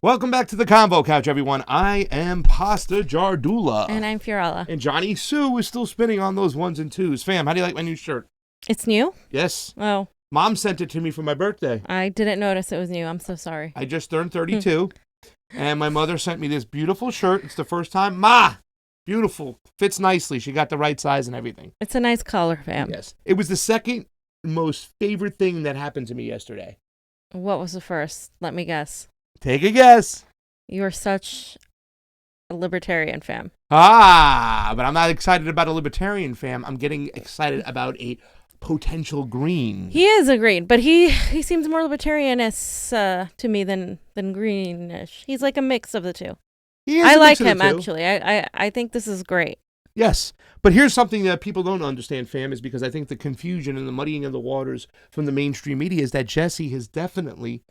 Welcome back to the Convo Couch, everyone. I am Pasta Jardula. And I'm Fiorella. And Johnny Sue is still spinning on those ones and twos. Fam, how do you like my new shirt? It's new? Yes. Oh. Mom sent it to me for my birthday. I didn't notice it was new. I'm so sorry. I just turned 32. And my mother sent me this beautiful shirt. It's the first time. Ma! Beautiful. Fits nicely. She got the right size and everything. It's a nice color, fam. Yes. It was the second most favorite thing that happened to me yesterday. What was the first? Let me guess. Take a guess. You're such a libertarian, fam. Ah, but I'm not excited about a libertarian, fam. I'm getting excited about a potential green. He is a green, but he seems more libertarianist to me than greenish. He's like a mix of the two. I like him, actually. I think this is great. Yes, but here's something that people don't understand, fam, is because I think the confusion and the muddying of the waters from the mainstream media is that Jesse has definitely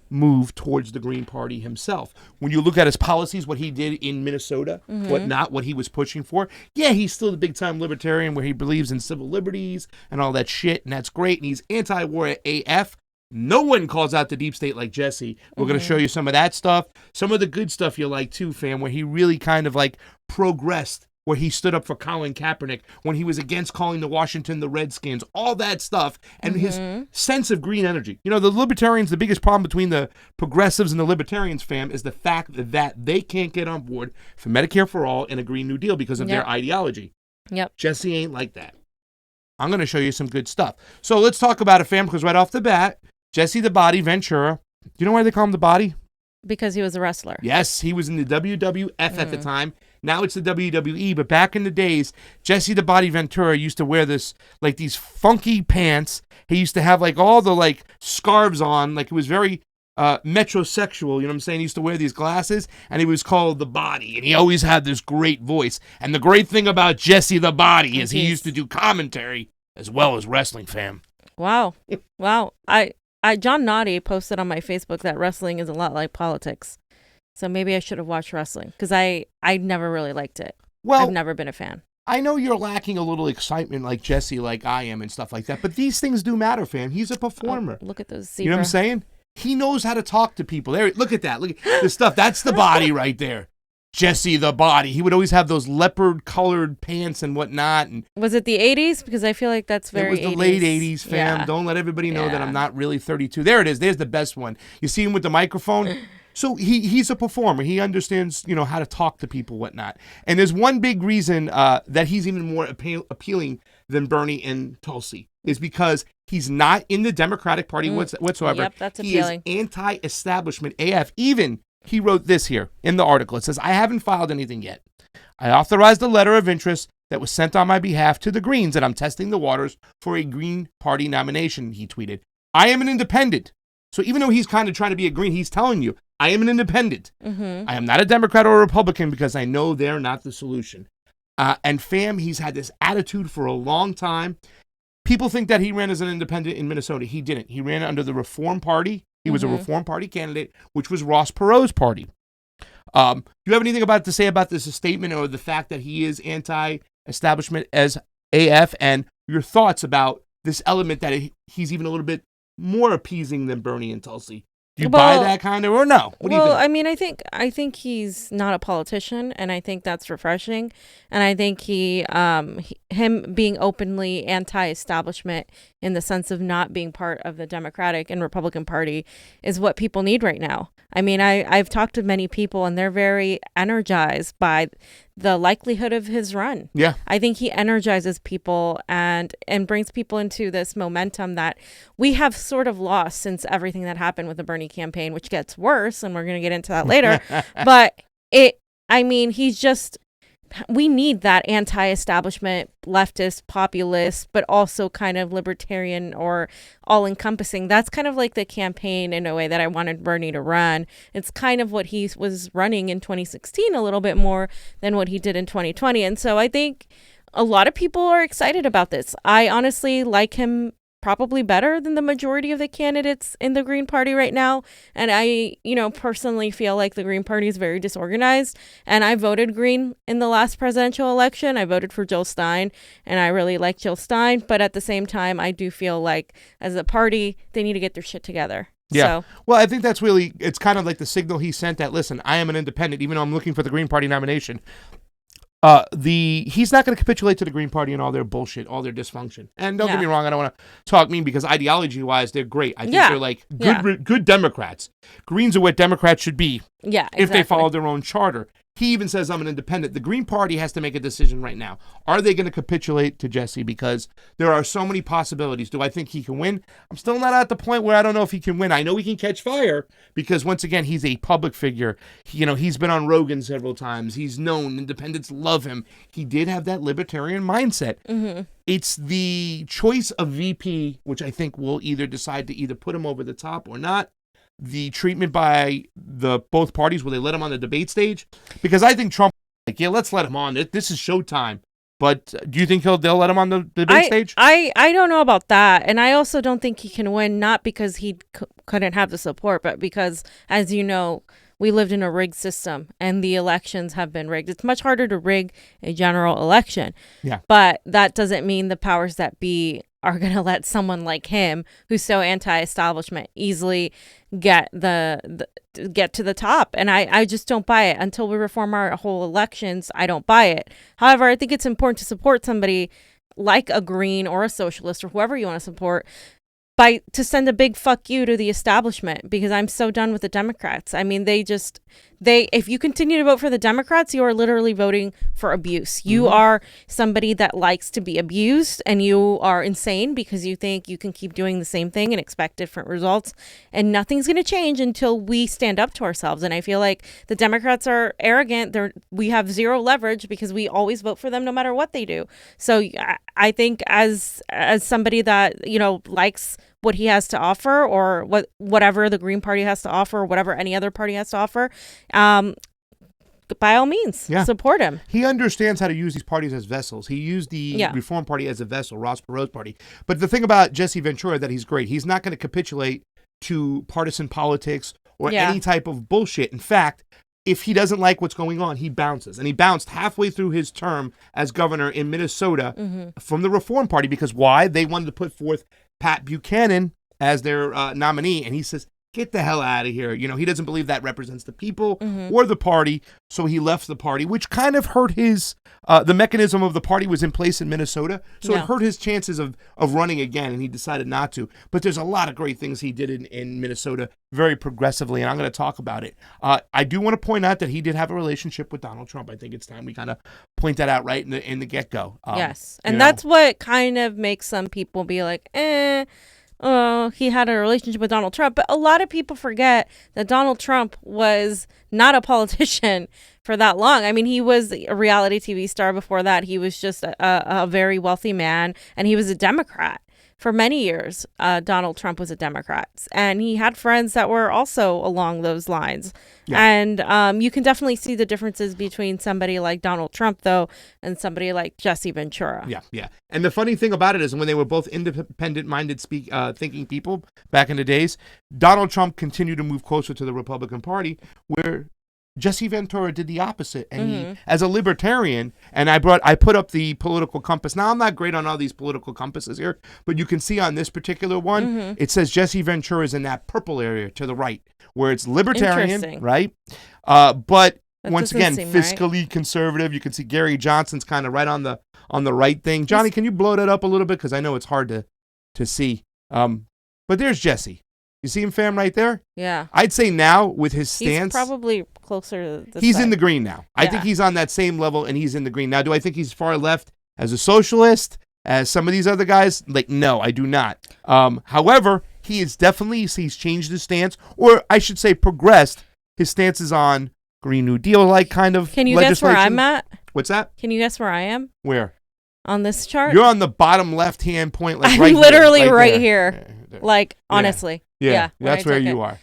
moved towards the Green Party himself. When you look at his policies, what he did in Minnesota, what he was pushing for, yeah, he's still the big-time libertarian where he believes in civil liberties and all that shit, and that's great, and he's anti-war AF. No one calls out the deep state like Jesse. We're going to show you some of that stuff. Some of the good stuff you like, too, fam, where he really kind of, like, progressed, where he stood up for Colin Kaepernick, when he was against calling the Washington the Redskins, all that stuff, and his sense of green energy. You know, the libertarians, the biggest problem between the progressives and the libertarians, fam, is the fact that they can't get on board for Medicare for All and a Green New Deal because of their ideology. Yep. Jesse ain't like that. I'm going to show you some good stuff. So let's talk about it, fam, because right off the bat, Jesse the Body Ventura, do you know why they call him the Body? Because he was a wrestler. Yes, he was in the WWF at the time. Now it's the WWE, but back in the days, Jesse the Body Ventura used to wear this, like, these funky pants. He used to have, like, all the, like, scarves on. Like, it was very metrosexual, you know what I'm saying? He used to wear these glasses, and he was called the Body, and he always had this great voice. And the great thing about Jesse the Body is he used to do commentary as well as wrestling, fam. Wow. Wow. John Naughty posted on my Facebook that wrestling is a lot like politics. So maybe I should have watched wrestling because I never really liked it. Well, I've never been a fan. I know you're lacking a little excitement like Jesse, like I am and stuff like that, but these things do matter, fam. He's a performer. Oh, look at those zebra. You know what I'm saying? He knows how to talk to people. There, look at that. Look at the stuff. That's the Body right there. Jesse the Body. He would always have those leopard-colored pants and whatnot. And was it the 80s? Because I feel like that's very 80s. It was the late 80s, fam. Yeah. Don't let everybody know that I'm not really 32. There it is. There's the best one. You see him with the microphone? So he's a performer. He understands, you know, how to talk to people, whatnot. And there's one big reason that he's even more appealing than Bernie and Tulsi is because he's not in the Democratic Party whatsoever. Yep, that's appealing. He is anti-establishment AF. Even he wrote this here in the article. It says, I haven't filed anything yet. I authorized a letter of interest that was sent on my behalf to the Greens, and I'm testing the waters for a Green Party nomination, he tweeted. I am an independent. So even though he's kind of trying to be a Green, he's telling you, I am an independent. I am not a Democrat or a Republican because I know they're not the solution. And fam, he's had this attitude for a long time. People think that he ran as an independent in Minnesota. He didn't. He ran under the Reform Party. He was a Reform Party candidate, which was Ross Perot's party. Do you have anything to say about this statement or the fact that he is anti-establishment as AF, and your thoughts about this element that he's even a little bit more appeasing than Bernie and Tulsi? Do you buy that kind of, or no? What do you think? I mean, I think he's not a politician, and I think that's refreshing. And I think him being openly anti-establishment in the sense of not being part of the Democratic and Republican Party is what people need right now. I mean, I've talked to many people, and they're very energized by the likelihood of his run. Yeah. I think he energizes people and brings people into this momentum that we have sort of lost since everything that happened with the Bernie campaign, which gets worse, and we're going to get into that later. But we need that anti-establishment, leftist, populist, but also kind of libertarian or all-encompassing. That's kind of like the campaign in a way that I wanted Bernie to run. It's kind of what he was running in 2016 a little bit more than what he did in 2020. And so I think a lot of people are excited about this. I honestly like him probably better than the majority of the candidates in the Green Party right now. And I, personally feel like the Green Party is very disorganized. And I voted Green in the last presidential election. I voted for Jill Stein, and I really like Jill Stein. But at the same time, I do feel like as a party, they need to get their shit together. Yeah. So. Well, I think that's really, it's kind of like the signal he sent that, listen, I am an independent, even though I'm looking for the Green Party nomination. He's not going to capitulate to the Green Party and all their bullshit, all their dysfunction. And don't get me wrong, I don't want to talk mean, because ideology-wise, they're great. I think they're like good Democrats. Greens are what Democrats should be. Yeah, exactly. If they follow their own charter. He even says, I'm an independent. The Green Party has to make a decision right now. Are they going to capitulate to Jesse? Because there are so many possibilities. Do I think he can win? I'm still not at the point where I don't know if he can win. I know he can catch fire because, once again, he's a public figure. He's been on Rogan several times. He's known. Independents love him. He did have that libertarian mindset. Mm-hmm. It's the choice of VP, which I think will either decide to either put him over the top or not. The treatment by the both parties, will they let him on the debate stage? Because I think Trump, let's let him on. This is showtime. But do you think they'll let him on the debate stage? I don't know about that. And I also don't think he can win, not because he couldn't have the support, but because, as you know, we lived in a rigged system and the elections have been rigged. It's much harder to rig a general election. Yeah. But that doesn't mean the powers that be are going to let someone like him, who's so anti-establishment, easily get get to the top. And I just don't buy it. Until we reform our whole elections, I don't buy it. However, I think it's important to support somebody like a Green or a socialist or whoever you want to support to send a big fuck you to the establishment, because I'm so done with the Democrats. I mean, if you continue to vote for the Democrats, you are literally voting for abuse. You are somebody that likes to be abused, and you are insane because you think you can keep doing the same thing and expect different results, and nothing's going to change until we stand up to ourselves. And I feel like the Democrats are arrogant. We have zero leverage because we always vote for them no matter what they do. So I think as somebody that, likes what he has to offer, or whatever the Green Party has to offer, or whatever any other party has to offer, by all means, support him. He understands how to use these parties as vessels. He used the Reform Party as a vessel, Ross Perot's party. But the thing about Jesse Ventura that he's great, he's not going to capitulate to partisan politics or any type of bullshit. In fact, if he doesn't like what's going on, he bounces. And he bounced halfway through his term as governor in Minnesota from the Reform Party. Because why? They wanted to put forth Pat Buchanan as their nominee. And he says, get the hell out of here. He doesn't believe that represents the people or the party, so he left the party, which kind of hurt his, the mechanism of the party was in place in Minnesota, so it hurt his chances of running again, and he decided not to. But there's a lot of great things he did in Minnesota, very progressively, and I'm going to talk about it. I do want to point out that he did have a relationship with Donald Trump. I think it's time we kind of point that out right in the get-go. Yes, and that's what kind of makes some people be like, oh, he had a relationship with Donald Trump. But a lot of people forget that Donald Trump was not a politician for that long. I mean, he was a reality TV star before that. He was just a very wealthy man, and he was a Democrat. For many years, Donald Trump was a Democrat, and he had friends that were also along those lines. Yeah. And you can definitely see the differences between somebody like Donald Trump, though, and somebody like Jesse Ventura. Yeah. And the funny thing about it is when they were both independent-minded thinking people back in the days, Donald Trump continued to move closer to the Republican Party, where Jesse Ventura did the opposite, and he, as a libertarian, and I put up the political compass. Now, I'm not great on all these political compasses here, but you can see on this particular one, it says Jesse Ventura is in that purple area to the right, where it's libertarian, right? But that once again, fiscally conservative. You can see Gary Johnson's kind of right on the right thing. Johnny, can you blow that up a little bit, because I know it's hard to see. But there's Jesse. You see him, fam, right there? Yeah. I'd say now with his stance, he's probably closer to this he's side. in the green now. I think he's on that same level, and he's in the green. Now, do I think he's far left as a socialist, as some of these other guys? Like, no, I do not. However, he is definitely, he's changed his stance, or I should say progressed. His stance is on Green New Deal-like kind of Can you legislation. guess where I'm at? What's that? Can you guess where I am? Where? On this chart? You're on the bottom left-hand point, like I'm right literally here, right here. Like, Yeah. honestly. Yeah, that's where you are.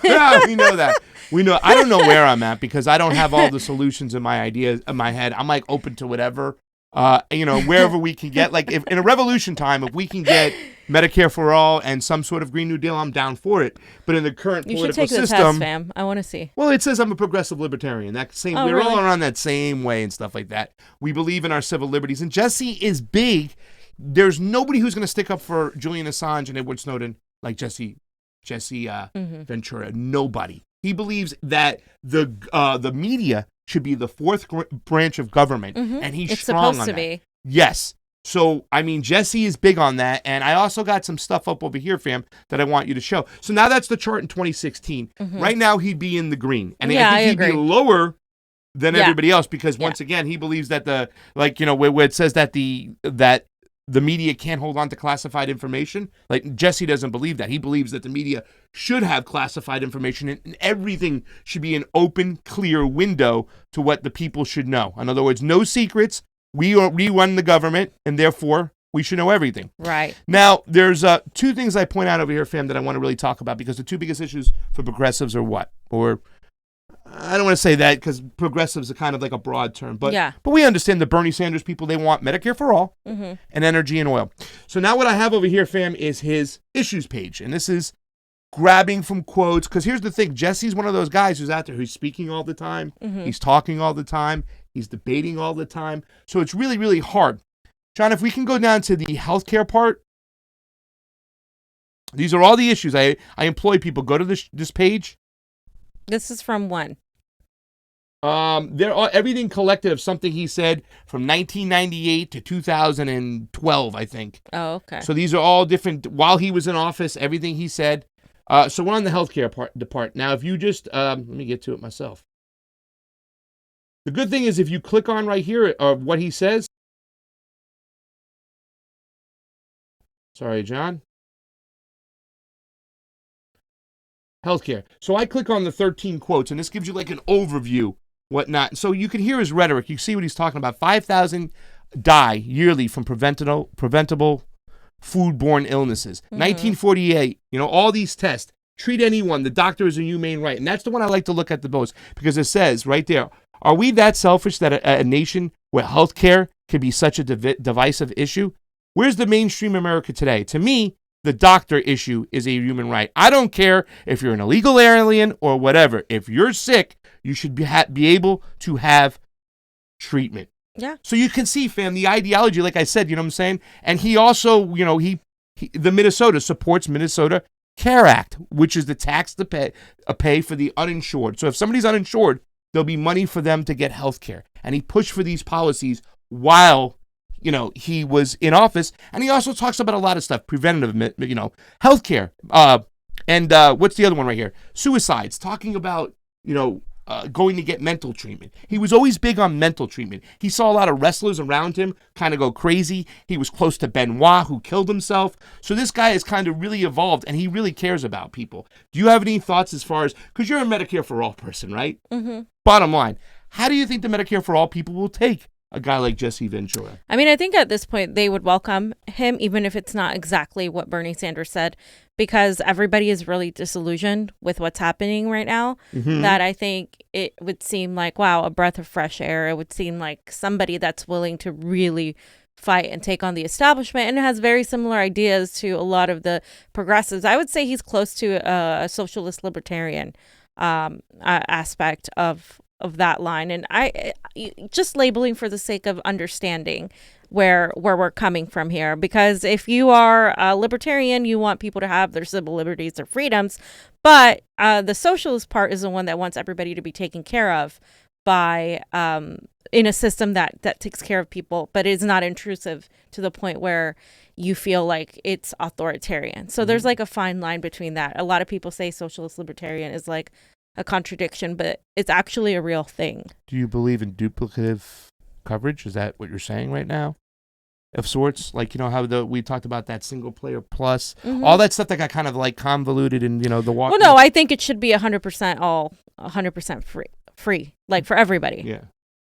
Yeah, we know that. We know. I don't know where I'm at, because I don't have all the solutions in my ideas in my head. I'm like open to whatever, wherever we can get. Like, if in a revolution time, if we can get Medicare for all and some sort of Green New Deal, I'm down for it. But in the current you political should take system, the test, fam. I want to see. Well, it says I'm a progressive libertarian. We're all around that same way and stuff like that. We believe in our civil liberties, and Jesse is big. There's nobody who's going to stick up for Julian Assange and Edward Snowden like Jesse Ventura. Nobody. He believes that the media should be the fourth branch of government, and he's strong on that. It's supposed to be. Yes. So, I mean, Jesse is big on that, and I also got some stuff up over here, fam, that I want you to show. So now that's the chart in 2016. Right now, he'd be in the green, and I think he'd be lower than everybody else, because once again, he believes that where it says that the media can't hold on to classified information. Like, Jesse doesn't believe that. He believes that the media should have classified information, and everything should be an open, clear window to what the people should know. In other words, no secrets. We run the government, and therefore we should know everything. Right. Now, there's two things I point out over here, fam, that I want to really talk about, because the two biggest issues for progressives are what? Or I don't want to say that, because progressives are kind of like a broad term, but we understand the Bernie Sanders people, they want Medicare for all and energy and oil. So now what I have over here, fam, is his issues page, and this is grabbing from quotes, because here's the thing, Jesse's one of those guys who's out there who's speaking all the time, he's talking all the time, he's debating all the time, so it's really, really hard. John, if we can go down to the healthcare part, these are all the issues. I employ people, go to this page. This is from when? There are everything collected of something he said from 1998 to 2012, I think. Oh, okay. So these are all different, while he was in office, everything he said. So we're on the healthcare part. Now, if you just, let me get to it myself. The good thing is if you click on right here what he says. Sorry, John. Healthcare. So I click on the 13 quotes, and this gives you like an overview, whatnot. So you can hear his rhetoric. You see what he's talking about. 5,000 die yearly from preventable foodborne illnesses. 1948, all these tests. Treat anyone. The doctor is a humane right. And that's the one I like to look at the most, because it says right there, are we that selfish that a nation where healthcare can be such a divisive issue? Where's the mainstream America today? To me, the doctor issue is a human right. I don't care if you're an illegal alien or whatever. If you're sick, you should be able to have treatment. Yeah. So you can see, fam, the ideology, like I said, you know what I'm saying? And he also, the Minnesota supports Minnesota Care Act, which is the tax to pay for the uninsured. So if somebody's uninsured, there'll be money for them to get health care. And he pushed for these policies while, he was in office. And he also talks about a lot of stuff, preventative, health care. And what's the other one right here? Suicides, talking about, going to get mental treatment. He was always big on mental treatment. He saw a lot of wrestlers around him kind of go crazy. He was close to Benoit, who killed himself. So this guy has kind of really evolved, and he really cares about people. Do you have any thoughts as far as, because you're a Medicare for All person, right? Mm-hmm. Bottom line, how do you think the Medicare for All people will take a guy like Jesse Ventura? I mean, I think at this point they would welcome him, even if it's not exactly what Bernie Sanders said, because everybody is really disillusioned with what's happening right now. Mm-hmm. That I think it would seem like, wow, a breath of fresh air. It would seem like somebody that's willing to really fight and take on the establishment, and has very similar ideas to a lot of the progressives. I would say he's close to a socialist libertarian aspect of that line. And I just labeling for the sake of understanding where we're coming from here, because if you are a libertarian, you want people to have their civil liberties, their freedoms, but the socialist part is the one that wants everybody to be taken care of by in a system that takes care of people, but is not intrusive to the point where you feel like it's authoritarian. So there's like a fine line between that. A lot of people say socialist libertarian is like a contradiction, but it's actually a real thing. Do you believe in duplicative coverage? Is that what you're saying right now? Of sorts, like, how we talked about that single player plus, all that stuff that got kind of like convoluted in, the water. Well, no, I think it should be 100% free, like for everybody. Yeah.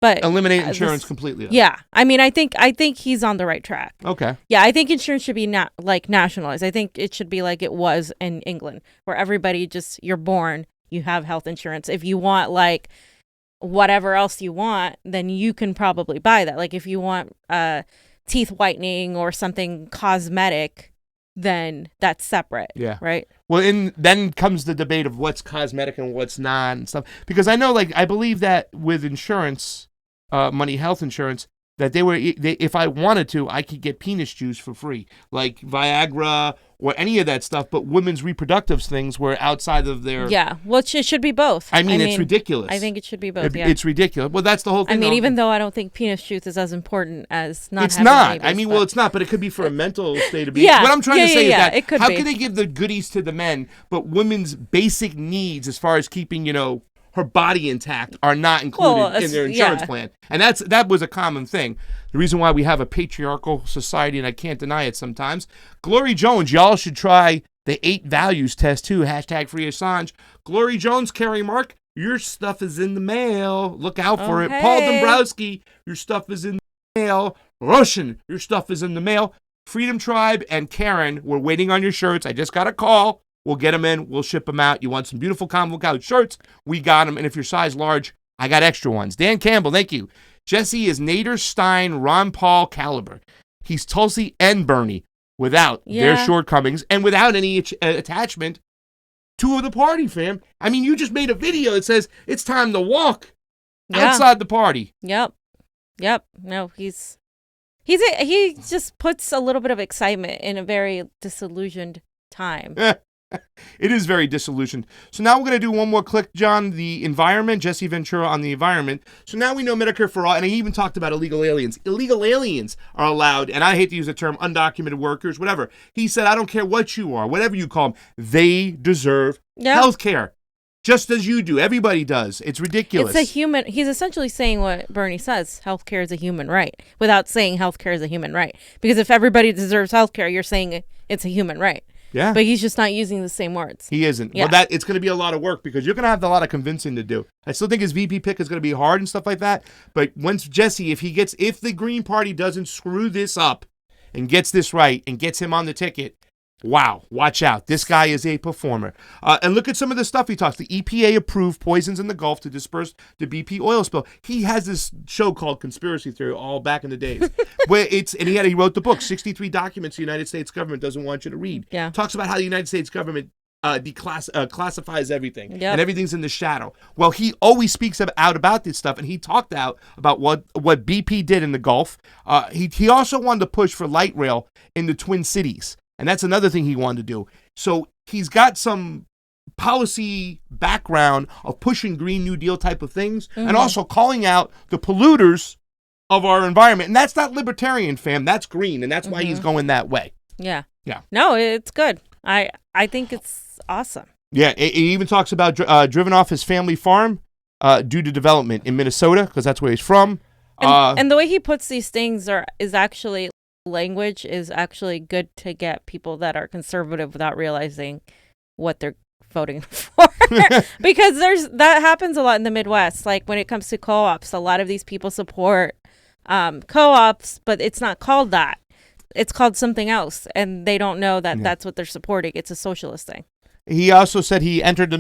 But eliminate insurance completely. Though. Yeah. I mean, I think he's on the right track. Okay. Yeah, I think insurance should be nationalized. I think it should be like it was in England, where everybody you're born, you have health insurance. If you want like whatever else you want, then you can probably buy that. Like if you want teeth whitening or something cosmetic, then that's separate. Yeah. Right. Well, then comes the debate of what's cosmetic and what's not and stuff. Because I know, I believe that with insurance, health insurance, that if I wanted to, I could get penis juice for free, like Viagra or any of that stuff. But women's reproductive things were outside of their. Yeah, well, it should be both. I mean, it's ridiculous. I think it should be both. It's ridiculous. Well, that's the whole thing. I mean, even though I don't think penis juice is as important as not. It's not. Babies, I mean, it's not. But it could be for a mental state of being. Yeah. What I'm trying to say is that it could how can they give the goodies to the men, but women's basic needs as far as keeping, her body intact are not included in their insurance plan. And that was a common thing. The reason why we have a patriarchal society, and I can't deny it sometimes. Glory Jones, y'all should try the 8 values test too. #free Assange. Glory Jones, Carrie Mark, your stuff is in the mail. Look out for it. Paul Dombrowski, your stuff is in the mail. Russian, your stuff is in the mail. Freedom Tribe and Karen, we're waiting on your shirts. I just got a call. We'll get them in. We'll ship them out. You want some beautiful Convo Couch shirts? We got them. And if you're size large, I got extra ones. Dan Campbell, thank you. Jesse is Nader, Stein, Ron Paul caliber. He's Tulsi and Bernie without their shortcomings and without any attachment to the party, fam. I mean, you just made a video that says it's time to walk outside the party. Yep. No, he just puts a little bit of excitement in a very disillusioned time. It is very disillusioned. So now we're going to do one more click, John, the environment, Jesse Ventura on the environment. So now we know Medicare for All, and I even talked about illegal aliens. Illegal aliens are allowed, and I hate to use the term undocumented workers, whatever. He said, I don't care what you are, whatever you call them, they deserve health care. Just as you do. Everybody does. It's ridiculous. He's essentially saying what Bernie says. Healthcare is a human right, without saying healthcare is a human right. Because if everybody deserves healthcare, you're saying it's a human right. Yeah. But he's just not using the same words. He isn't. Yeah. Well, it's going to be a lot of work because you're going to have a lot of convincing to do. I still think his VP pick is going to be hard and stuff like that. But once Jesse, if the Green Party doesn't screw this up and gets this right and gets him on the ticket, wow, watch out. This guy is a performer. And look at some of the stuff he talks. The EPA approved poisons in the Gulf to disperse the BP oil spill. He has this show called Conspiracy Theory all back in the days. where he wrote the book, 63 Documents the United States government doesn't want you to read. Yeah. Talks about how the United States government classifies everything. Yep. And everything's in the shadow. Well, he always speaks out about this stuff, and he talked out about what BP did in the Gulf. He also wanted to push for light rail in the Twin Cities. And that's another thing he wanted to do. So he's got some policy background of pushing Green New Deal type of things and also calling out the polluters of our environment. And that's not libertarian, fam. That's green. And that's why he's going that way. Yeah. Yeah. No, it's good. I think it's awesome. Yeah. He even talks about driven off his family farm due to development in Minnesota, because that's where he's from. And the way he puts these things is actually, language is actually good to get people that are conservative without realizing what they're voting for. Because that happens a lot in the Midwest. Like when it comes to co-ops, a lot of these people support co-ops, but it's not called that. It's called something else, and they don't know that that's what they're supporting. It's a socialist thing. He also said he entered the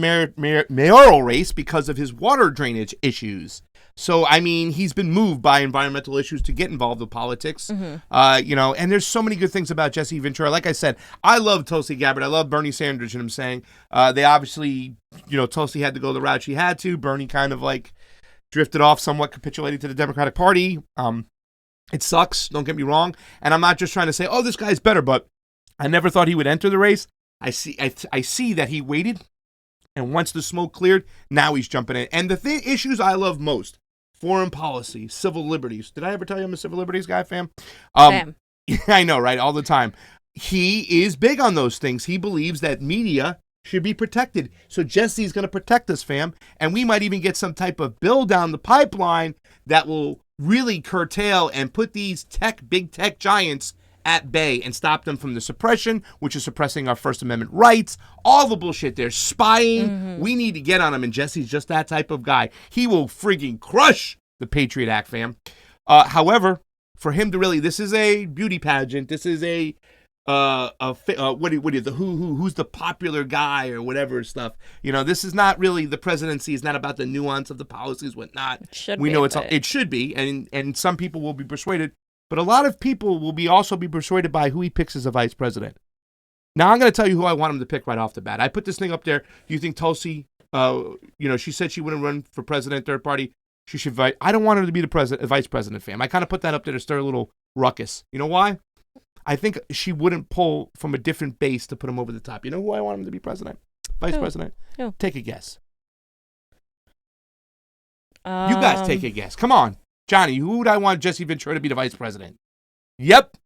mayoral race because of his water drainage issues. So, I mean, he's been moved by environmental issues to get involved with politics, and there's so many good things about Jesse Ventura. Like I said, I love Tulsi Gabbard. I love Bernie Sanders, and I'm saying they obviously, Tulsi had to go the route she had to. Bernie kind of like drifted off, somewhat capitulated to the Democratic Party. It sucks, don't get me wrong. And I'm not just trying to say, oh, this guy's better, but I never thought he would enter the race. I see that he waited, and once the smoke cleared, now he's jumping in. And the issues I love most: foreign policy, civil liberties. Did I ever tell you I'm a civil liberties guy, fam? I know, right? All the time. He is big on those things. He believes that media should be protected. So Jesse's going to protect us, fam. And we might even get some type of bill down the pipeline that will really curtail and put these big tech giants at bay and stop them from the suppression, which is suppressing our First Amendment rights, all the bullshit. They're spying. We need to get on him, and Jesse's just that type of guy. He will frigging crush the Patriot Act, fam. However, for him to really, this is a beauty pageant. This is who's the popular guy or whatever stuff. This is not really the presidency. Is not about the nuance of the policies, whatnot. It should be, and some people will be persuaded. But a lot of people will also be persuaded by who he picks as a vice president. Now, I'm going to tell you who I want him to pick right off the bat. I put this thing up there. Do you think Tulsi, she said she wouldn't run for president, third party. She should I don't want her to be the vice president, fam. I kind of put that up there to stir a little ruckus. You know why? I think she wouldn't pull from a different base to put him over the top. You know who I want him to be president? Vice president? Who? Take a guess. You guys take a guess. Come on. Johnny, who would I want Jesse Ventura to be the vice president? Yep.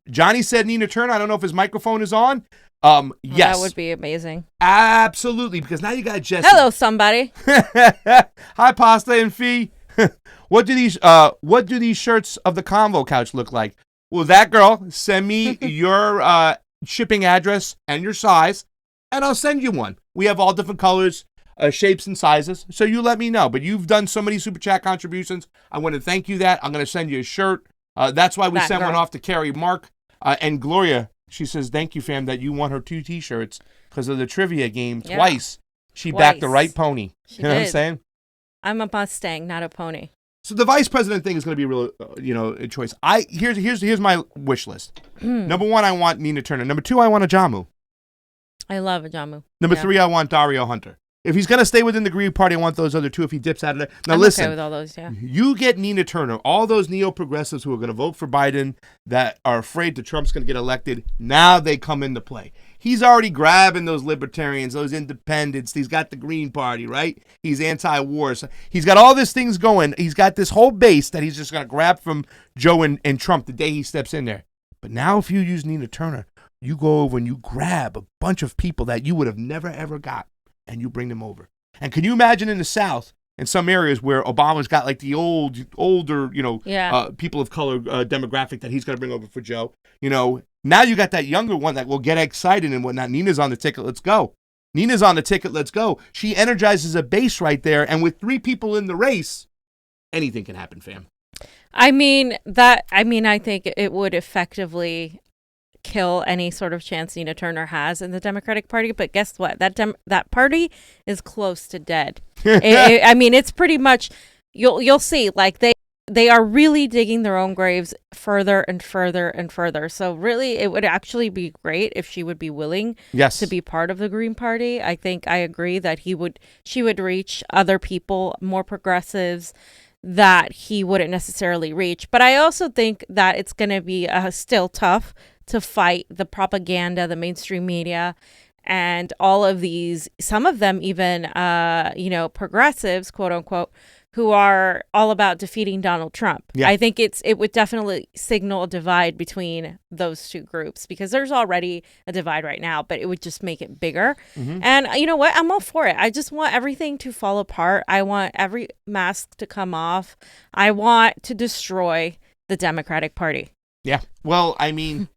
Johnny said Nina Turner. I don't know if his microphone is on. Yes. That would be amazing. Absolutely, because now you got Jesse. Hello, somebody. Hi, Pasta and Fee. What do these shirts of the CONVO couch look like? Well, that girl, send me your shipping address and your size, and I'll send you one. We have all different colors, shapes, and sizes, so you let me know. But you've done so many Super Chat contributions. I want to thank you that. I'm going to send you a shirt. That's why we sent one off to Carrie Mark. And Gloria, she says, thank you, fam, that you won her 2 T-shirts because of the trivia game twice. She backed the right pony. You know what I'm saying? I'm a Mustang, not a pony. So the vice president thing is going to be a real, a choice. Here's my wish list. Number 1, I want Nina Turner. Number 2, I want a Jamu. I love a Jamu. Number 3, I want Dario Hunter. If he's going to stay within the Green Party, I want those other 2 if he dips out of there. Now, listen. Okay with all those, yeah. You get Nina Turner, all those neo-progressives who are going to vote for Biden that are afraid that Trump's going to get elected, now they come into play. He's already grabbing those libertarians, those independents. He's got the Green Party, right? He's anti-war. So he's got all these things going. He's got this whole base that he's just going to grab from Joe and Trump the day he steps in there. But now if you use Nina Turner, you go over and you grab a bunch of people that you would have never, ever got, and you bring them over. And can you imagine in the South, in some areas where Obama's got like the older, people of color demographic that he's going to bring over for Joe, now you got that younger one that will get excited and whatnot. Nina's on the ticket. Let's go. Nina's on the ticket. Let's go. She energizes a base right there. And with 3 people in the race, anything can happen, fam. I think it would effectively kill any sort of chance Nina Turner has in the Democratic Party. But guess what? That party is close to dead. It's pretty much, you'll see, like they are really digging their own graves further and further and further. So really, it would actually be great if she would be willing to be part of the Green Party. I think I agree that she would reach other people, more progressives, that he wouldn't necessarily reach. But I also think that it's going to be still tough to fight the propaganda, the mainstream media, and all of these, some of them even, progressives, quote unquote, who are all about defeating Donald Trump. Yeah. I think it would definitely signal a divide between those two groups, because there's already a divide right now, but it would just make it bigger. And you know what? I'm all for it. I just want everything to fall apart. I want every mask to come off. I want to destroy the Democratic Party. Yeah. Well, I mean,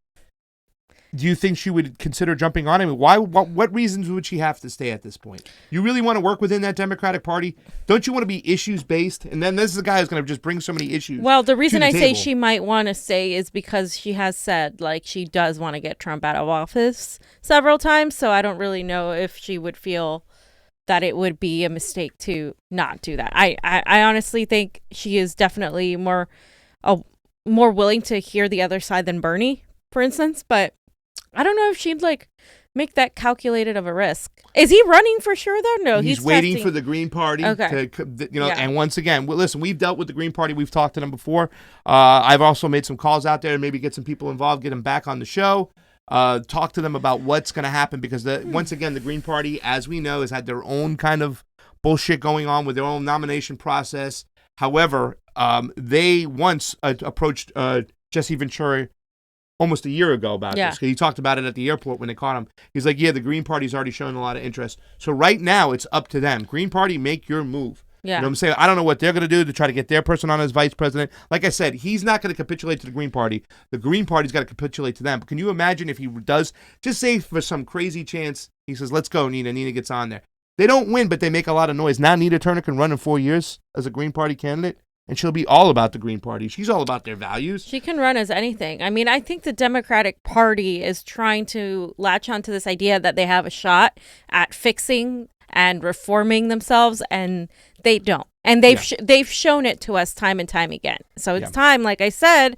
do you think she would consider jumping on him? What reasons would she have to stay at this point? You really want to work within that Democratic Party? Don't you want to be issues-based? And then this is a guy who's going to just bring so many issues. Well, the reason to I the say table. she might want to stay is because she has said, like, she does want to get Trump out of office several times. So I don't really know if she would feel that it would be a mistake to not do that. I honestly think she is definitely more willing to hear the other side than Bernie, for instance. But I don't know if she'd make that calculated of a risk. Is he running for sure though? No, he's waiting testing. for the Green Party. Okay. Yeah. And once again, listen, we've dealt with the Green Party. We've talked to them before. I've also made some calls out there and maybe get some people involved, get them back on the show, talk to them about what's going to happen, because once again, the Green Party, as we know, has had their own kind of bullshit going on with their own nomination process. However, they once approached Jesse Ventura almost a year ago about this. He talked about it at the airport when they caught him. He's like, yeah, the Green Party's already shown a lot of interest. So right now, it's up to them. Green Party, make your move. Yeah. You know what I'm saying? I don't know what they're going to do to try to get their person on as vice president. Like I said, he's not going to capitulate to the Green Party. The Green Party's got to capitulate to them. But can you imagine if he does, just say for some crazy chance, he says, let's go, Nina. Nina gets on there. They don't win, but they make a lot of noise. Now Nina Turner can run in 4 years as a Green Party candidate. And she'll be all about the Green Party. She's all about their values. She can run as anything. I mean, I think the Democratic Party is trying to latch onto this idea that they have a shot at fixing and reforming themselves, and they don't. And they've shown it to us time and time again. So it's time, like I said,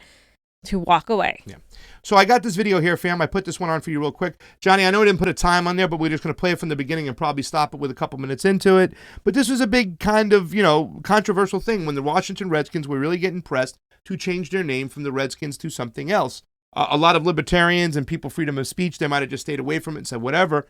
to walk away. Yeah. So I got this video here, fam. I put this one on for you real quick. Johnny, I know we didn't put a time on there, but we're just going to play it from the beginning and probably stop it with a couple minutes into it. But this was a big kind of, controversial thing when the Washington Redskins were really getting pressed to change their name from the Redskins to something else. A lot of libertarians and people freedom of speech, they might have just stayed away from it and said whatever.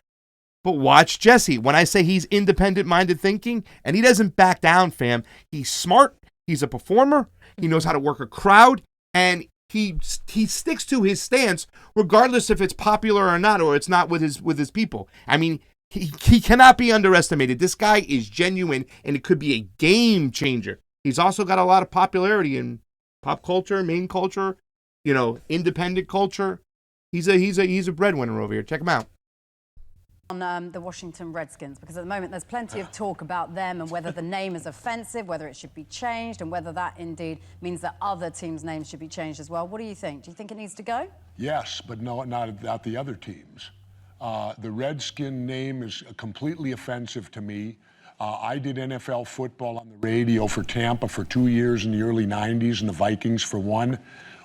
But watch Jesse. When I say he's independent-minded thinking, and he doesn't back down, fam. He's smart. He's a performer. He knows how to work a crowd. And he sticks to his stance regardless if it's popular or not, or it's not with his people. I mean, he cannot be underestimated. This guy is genuine, and it could be a game changer. He's also got a lot of popularity in pop culture, main culture, independent culture. He's a breadwinner over here. Check him out. On the Washington Redskins, because at the moment there's plenty of talk about them and whether the name is offensive, whether it should be changed, and whether that indeed means that other teams' names should be changed as well. What do you think? Do you think it needs to go? Yes, but no, not the other teams. The Redskin name is completely offensive to me. I did NFL football on the radio for Tampa for 2 years in the early 90s and the Vikings for 1.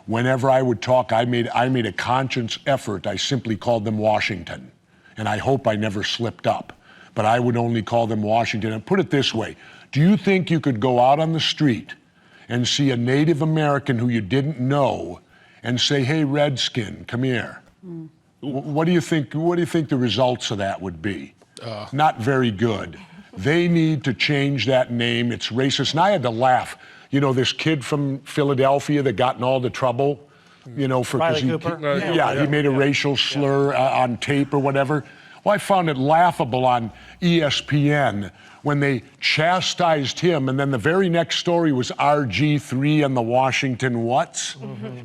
Whenever I would talk, I made a conscious effort. I simply called them Washington. And I hope I never slipped up. But I would only call them Washington. And put it this way, do you think you could go out on the street and see a Native American who you didn't know and say, hey, Redskin, come here? What do you think the results of that would be? Not very good. They need to change that name. It's racist. And I had to laugh. This kid from Philadelphia that got in all the trouble, for Riley Cooper. He made a racial slur on tape or whatever. Well, I found it laughable on ESPN when they chastised him, and then the very next story was RG3 and the Washington Whats,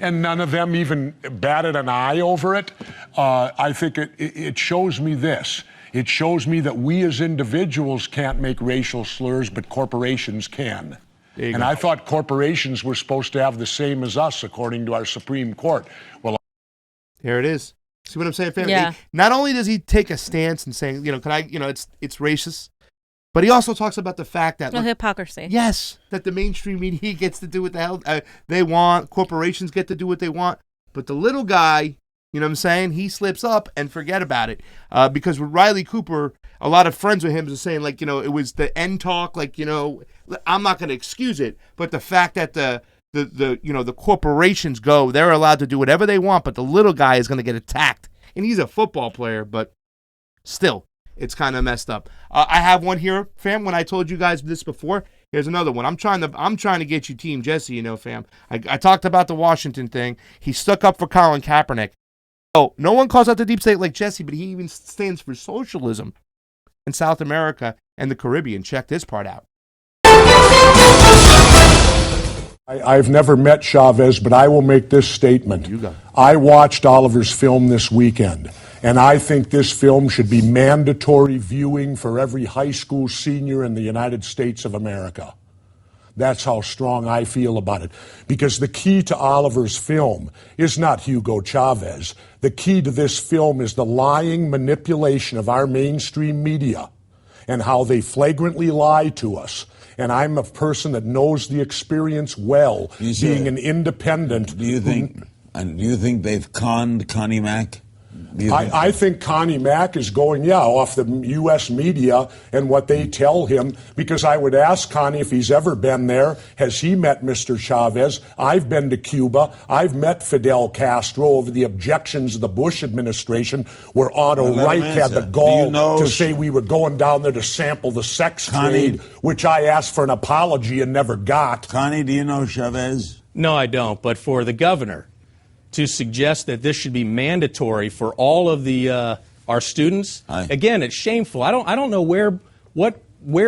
and none of them even batted an eye over it. I think it shows me this. It shows me that we as individuals can't make racial slurs, but corporations can. And I thought corporations were supposed to have the same as us, according to our Supreme Court. Well, there it is. See what I'm saying, family? Yeah. Not only does he take a stance and saying, it's racist, but he also talks about the fact that hypocrisy. Yes, that the mainstream media gets to do what the hell they want. Corporations get to do what they want, but the little guy, you know what I'm saying? He slips up and forget about it. Because with Riley Cooper, a lot of friends with him are saying, it was the end talk, I'm not going to excuse it, but the fact that the the corporations go. They're allowed to do whatever they want, but the little guy is going to get attacked. And he's a football player, but still, it's kind of messed up. I have one here, fam. When I told you guys this before, here's another one. I'm trying to get you Team Jesse, fam. I talked about the Washington thing. He stuck up for Colin Kaepernick. Oh, no one calls out the deep state like Jesse, but he even stands for socialism in South America and the Caribbean. Check this part out. I've never met Chavez, but I will make this statement. You go. I watched Oliver's film this weekend, and I think this film should be mandatory viewing for every high school senior in the United States of America. That's how strong I feel about it. Because the key to Oliver's film is not Hugo Chavez. The key to this film is the lying manipulation of our mainstream media and how they flagrantly lie to us. And I'm a person that knows the experience well, being an independent. Do you think they've conned Connie Mack? I think Connie Mack is going, off the U.S. media and what they tell him, because I would ask Connie if he's ever been there. Has he met Mr. Chavez? I've been to Cuba. I've met Fidel Castro over the objections of the Bush administration, where Otto Reich had the gall to say we were going down there to sample the sex trade, which I asked for an apology and never got. Connie, do you know Chavez? No, I don't. But for the governor to suggest that this should be mandatory for all of the our students, again, it's shameful. I don't know where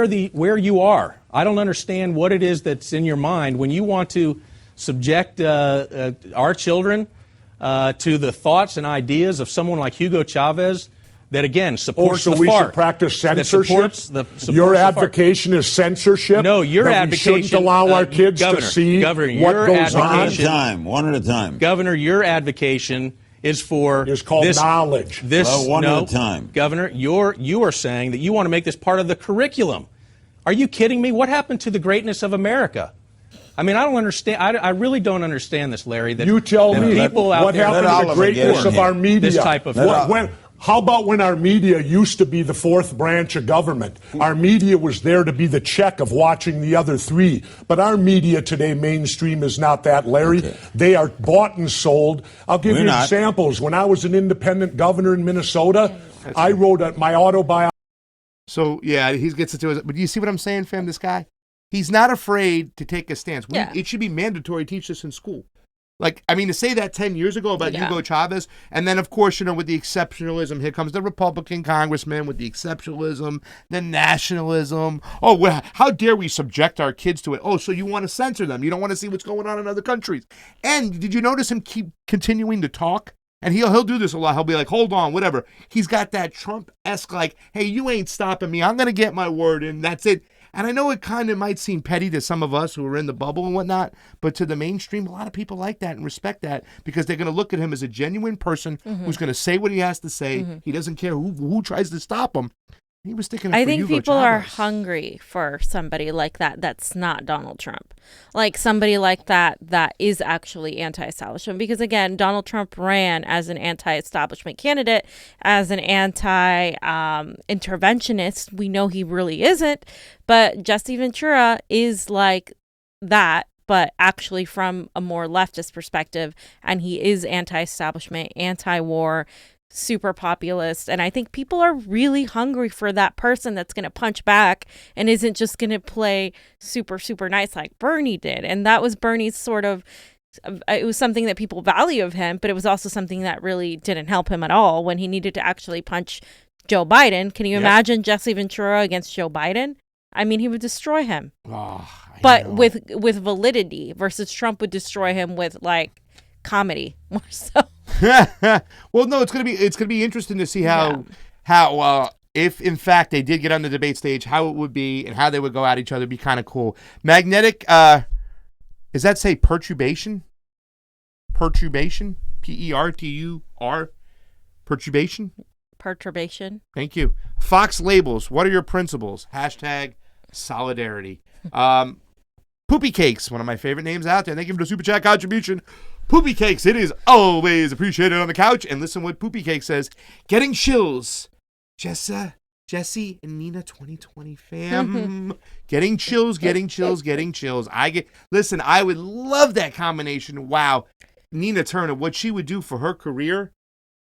you are. I don't understand what it is that's in your mind when you want to subject our children to the thoughts and ideas of someone like Hugo Chavez, that again supports the FARC. So we should practice censorship? Your advocation is censorship? No, your advocation. We shouldn't allow our kids to see what goes on? One at a time. Governor, your advocation is for is called knowledge. One at a time. Governor, you are saying that you want to make this part of the curriculum. Are you kidding me? What happened to the greatness of America? I mean, I don't understand. I really don't understand this, Larry. That you tell me people out what there, happened to the greatness of our media. This type of how about when our media used to be the fourth branch of government? Our media was there to be the check of watching the other three. But our media today, mainstream, is not that, Larry. Okay. They are bought and sold. I'll give you examples. When I was an independent governor in Minnesota, I wrote my autobiography. So, yeah, he gets into it. But do you see what I'm saying, fam, this guy? He's not afraid to take a stance. It should be mandatory to teach this in school. Like, I mean, to say that 10 years ago about Hugo Chavez, and then, of course, with the exceptionalism, here comes the Republican congressman with the exceptionalism, the nationalism. Oh, well, how dare we subject our kids to it? Oh, so you want to censor them. You don't want to see what's going on in other countries. And did you notice him keep continuing to talk? And he'll do this a lot. He'll be like, hold on, whatever. He's got that Trump-esque, like, hey, you ain't stopping me. I'm going to get my word in. That's it. And I know it kind of might seem petty to some of us who are in the bubble and whatnot, but to the mainstream, a lot of people like that and respect that because they're going to look at him as a genuine person who's going to say what he has to say. He doesn't care who tries to stop him. He was sticking up for I think Hugo people Chavez. are hungry for somebody like that that's not Donald Trump. Like somebody like that is actually anti-establishment. Because again, Donald Trump ran as an anti-establishment candidate, as an anti-interventionist. We know he really isn't. But Jesse Ventura is like that, but actually from a more leftist perspective. And he is anti-establishment, anti-war, super populist, and I think people are really hungry for that person that's going to punch back and isn't just going to play super nice like Bernie did. And that was Bernie's sort of, it was something that people value of him, but it was also something that really didn't help him at all when he needed to actually punch Joe Biden. Can you imagine Jesse Ventura against Joe Biden? I mean, he would destroy him, but with validity, versus Trump would destroy him with like comedy more so. Well, no, it's gonna be interesting to see how if in fact they did get on the debate stage, how it would be and how they would go at each other. It'd be kind of cool. Magnetic, does that say perturbation? Perturbation, Pertur, perturbation. Perturbation. Thank you. Fox Labels. What are your principles? # solidarity. Poopy Cakes, one of my favorite names out there. Thank you for the super chat contribution. Poopy Cakes, it is always appreciated on the couch. And listen what Poopy Cake says. Getting chills. Jessa, Jesse and Nina 2020 fam. Getting chills. Listen, I would love that combination. Wow. Nina Turner, what she would do for her career.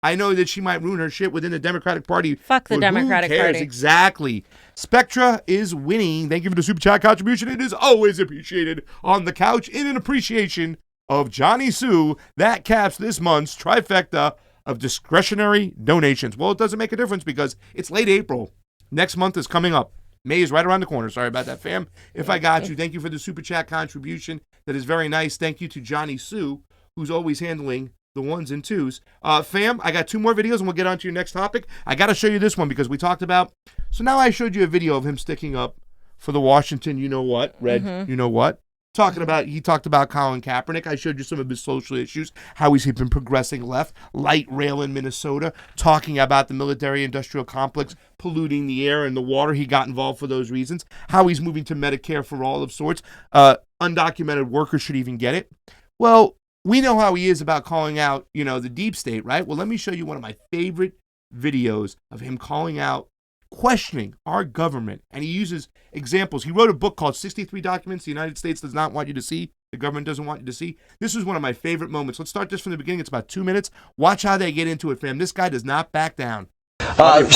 I know that she might ruin her shit within the Democratic Party. Fuck the Democratic Party. Exactly. Spectra is winning. Thank you for the super chat contribution. It is always appreciated on the couch in an appreciation of Johnny Sue. That caps this month's trifecta of discretionary donations. Well, it doesn't make a difference because it's late April. Next month is coming up. May is right around the corner. Sorry about that, fam. If I got you, thank you for the super chat contribution. That is very nice. Thank you to Johnny Sue, who's always handling the ones and twos. Fam, I got 2 more videos and we'll get on to your next topic. I got to show you this one because we talked about, so now I showed you a video of him sticking up for the Washington, you know what, Red, you know what. He talked about Colin Kaepernick. I showed you some of his social issues, how he's been progressing left, light rail in Minnesota, talking about the military-industrial complex polluting the air and the water. He got involved for those reasons. How he's moving to Medicare for all of sorts. Undocumented workers should even get it. Well, we know how he is about calling out, the deep state, right? Well, let me show you one of my favorite videos of him calling out, questioning our government. And he uses examples. He wrote a book called 63 Documents the United States Does Not Want You to See. The government doesn't want you to see. This is one of my favorite moments. Let's start this from the beginning. It's about 2 minutes. Watch how they get into it, fam. This guy does not back down. To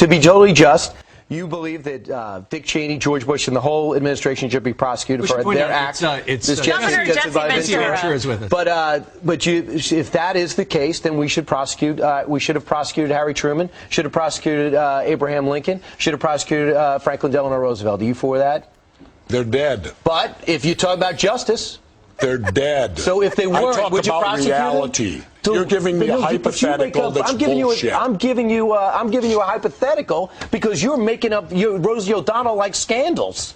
be totally just, you believe that Dick Cheney, George Bush, and the whole administration should be prosecuted for their acts? Governor Jesse Ventura is with us. But if that is the case, then we should prosecute. We should have prosecuted Harry Truman. Should have prosecuted Abraham Lincoln. Should have prosecuted Franklin Delano Roosevelt. Are you for that? They're dead. But if you talk about justice, they're dead. So if they weren't, would you prosecute reality. them? You're giving me a hypothetical that's bullshit. I'm giving you a hypothetical because you're making up Rosie O'Donnell-like scandals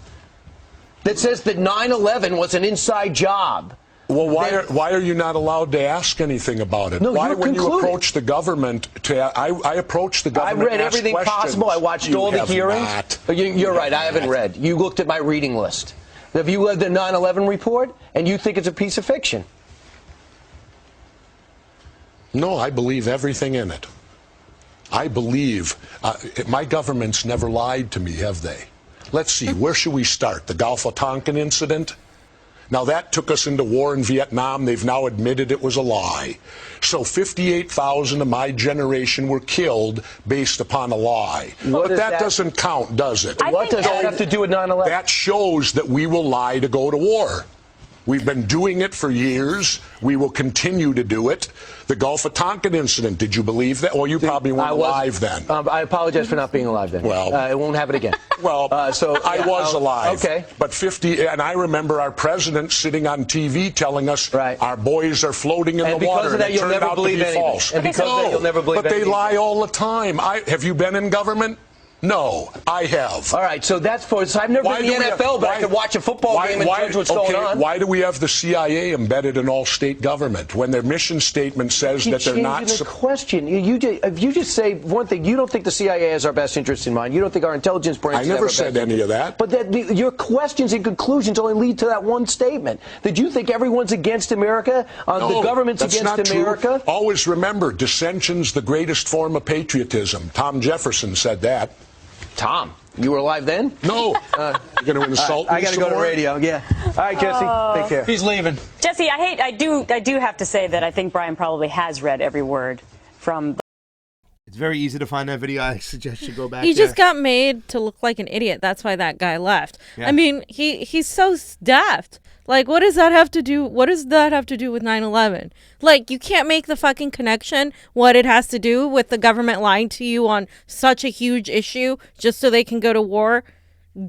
that says that 9/11 was an inside job. Well, why are you not allowed to ask anything about it? No, why, when concluded. you approach the government, I approach the government. I read everything possible. I watched all the hearings. You're right. I haven't read. You looked at my reading list. Have you read the 9/11 report and you think it's a piece of fiction? No, I believe everything in it. I believe my government's never lied to me, have they? Let's see, where should we start? The Gulf of Tonkin incident? Now that took us into war in Vietnam. They've now admitted it was a lie. So 58,000 of my generation were killed based upon a lie. But that doesn't count, does it? What does that have to do with 9/11? That shows that we will lie to go to war. We've been doing it for years. We will continue to do it. The Gulf of Tonkin incident, did you believe that? Well, you probably weren't alive then. I apologize for not being alive then. Well, it won't happen again. Well, I was alive. Okay. But and I remember our president sitting on TV telling us our boys are floating in the water. And because of that, you'll never believe anything. False. And because of that, you'll never believe anything. But they lie all the time. Have you been in government? No, I have. All right, so that's so I've never been in the NFL, but I could watch a football game and judge what's going on. Why do we have the CIA embedded in all state government when their mission statement says that they're not? The question. If you just say one thing, you don't think the CIA has our best interest in mind. You don't think our intelligence branch. I never said any of that. But your questions and conclusions only lead to that one statement. That you think everyone's against America, the government's against America. True. Always remember, dissension's the greatest form of patriotism. Tom Jefferson said that. Tom, you were alive then? No. You're going to insult me. I got to go to radio. Yeah. All right, Jesse. Take care. He's leaving. Jesse, I do have to say that I think Brian probably has read every word from. It's very easy to find that video. I suggest you go back. He just got made to look like an idiot. That's why that guy left. Yeah. I mean, he's so daft. Like, what does that have to do? What does that have to do with 9/11? Like, you can't make the fucking connection what it has to do with the government lying to you on such a huge issue just so they can go to war.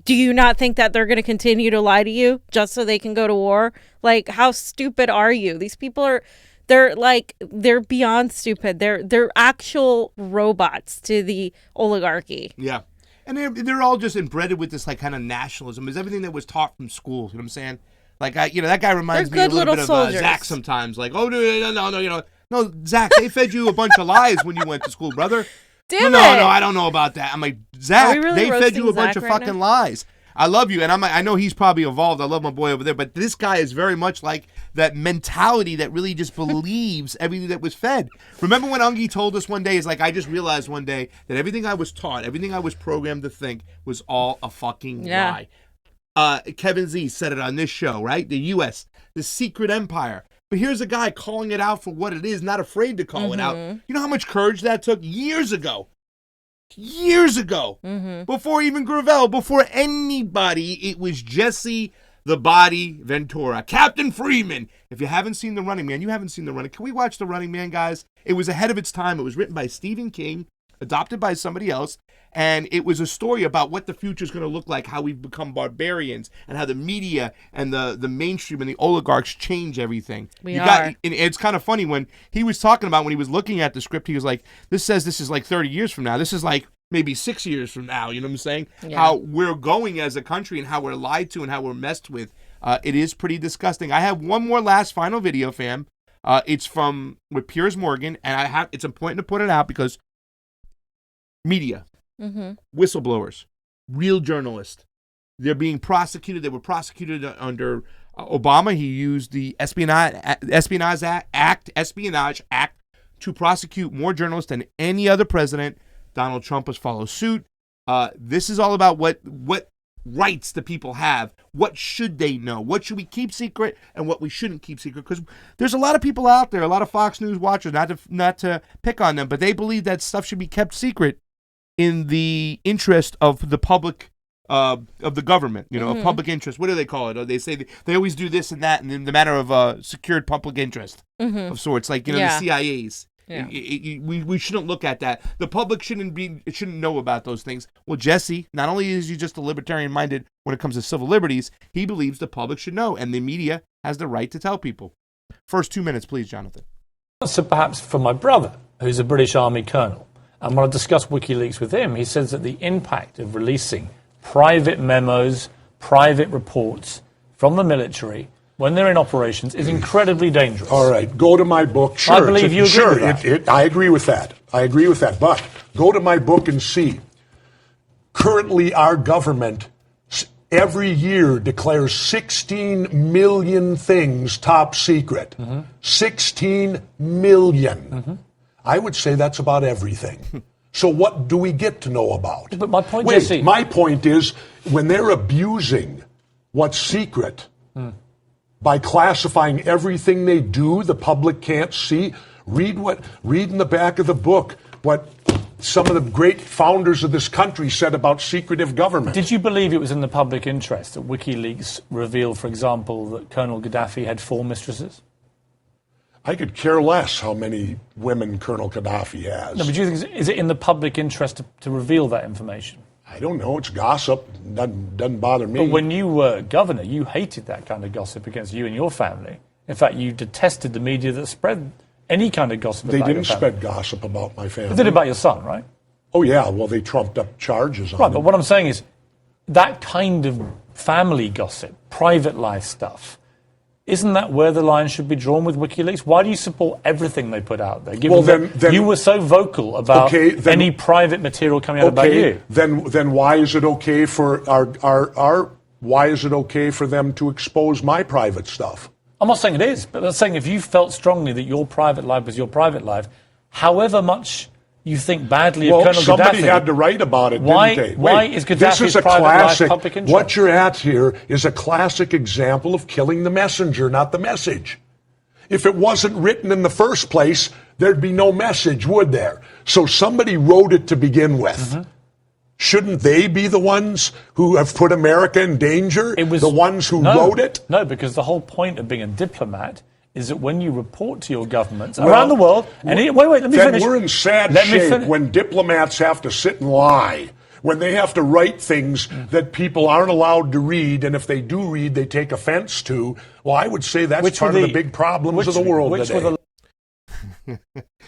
Do you not think that they're going to continue to lie to you just so they can go to war? Like, how stupid are you? These people they're beyond stupid. They're actual robots to the oligarchy. Yeah. And they're all just embedded with this, like, kind of nationalism. It's everything that was taught from school. You know what I'm saying? Like, that guy reminds me a little bit of Zach sometimes. Like, no, Zach, they fed you a bunch of lies when you went to school, brother. Damn no, it. No, I don't know about that. I'm like, Zach, really they fed you a bunch Zach of fucking lies. I love you, and I know he's probably evolved. I love my boy over there, but this guy is very much like that mentality that really just believes everything that was fed. Remember when Ungi told us one day, is like, I just realized one day that everything I was taught, everything I was programmed to think was all a fucking lie. Kevin Z said it on this show, right? The U.S., the secret empire. But here's a guy calling it out for what it is, not afraid to call it out. You know how much courage that took? Years ago. Before even Gravel, before anybody, it was Jesse the Body Ventura. Captain Freeman. If you haven't seen The Running Man, you haven't seen The Running. Can we watch The Running Man, guys? It was ahead of its time. It was written by Stephen King, adopted by somebody else, and it was a story about what the future is going to look like, how we've become barbarians, and how the media and the mainstream and the oligarchs change everything. And it's kind of funny when he was talking about, when he was looking at the script, he was like, this says this is like 30 years from now. This is like maybe 6 years from now. You know what I'm saying? Yeah. How we're going as a country and how we're lied to and how we're messed with. It is pretty disgusting. I have one more final video, fam. It's with Piers Morgan, and it's important to put it out because media, whistleblowers, real journalists, they're being prosecuted. They were prosecuted under Obama. He used the Espionage Act to prosecute more journalists than any other president. Donald Trump has followed suit. This is all about what rights the people have. What should they know? What should we keep secret and what we shouldn't keep secret? Because there's a lot of people out there, a lot of Fox News watchers, not to pick on them, but they believe that stuff should be kept secret in the interest of the public, of the government, of public interest. What do they call it? They say they always do this and that, and in the matter of secured public interest of sorts, like the CIA's. Yeah. We shouldn't look at that. The public shouldn't know about those things. Well, Jesse, not only is he just a libertarian minded when it comes to civil liberties, he believes the public should know, and the media has the right to tell people. First 2 minutes, please, Jonathan. So perhaps for my brother, who's a British Army colonel, and when I discussed WikiLeaks with him, he says that the impact of releasing private memos, private reports from the military when they're in operations is incredibly dangerous. All right, go to my book. Sure, I believe you agree with that. I agree with that. But go to my book and see. Currently, our government every year declares 16 million things top secret. 16 million. I would say that's about everything. So what do we get to know about? But my point, Jesse, my point is, when they're abusing what's secret by classifying everything they do, the public can't see. Read in the back of the book what some of the great founders of this country said about secretive government. Did you believe it was in the public interest that WikiLeaks revealed, for example, that Colonel Gaddafi had 4 mistresses? I could care less how many women Colonel Gaddafi has. No, but do you think, is it in the public interest to reveal that information? I don't know. It's gossip. Doesn't bother me. But when you were governor, you hated that kind of gossip against you and your family. In fact, you detested the media that spread any kind of gossip about your family. They didn't spread gossip about my family. They did about your son, right? Oh, yeah. Well, they trumped up charges on him. Right, but what I'm saying is that kind of family gossip, private life stuff, isn't that where the line should be drawn with WikiLeaks? Why do you support everything they put out there? Given that you were so vocal about any private material coming out about you. Then why is it okay for why is it okay for them to expose my private stuff? I'm not saying it is, but I'm saying if you felt strongly that your private life was your private life, however much you think badly of Colonel Gaddafi. Somebody had to write about it, didn't they? Why is Gaddafi's private life public interest? What you're at here is a classic example of killing the messenger, not the message. If it wasn't written in the first place, there'd be no message, would there? So somebody wrote it to begin with. Shouldn't they be the ones who have put America in danger? The ones who wrote it? No, because the whole point of being a diplomat is that when you report to your governments around the world, and let me finish. We're in sad shape when diplomats have to sit and lie, when they have to write things that people aren't allowed to read, and if they do read, they take offense to. Well, I would say that's part of the big problems of the world today.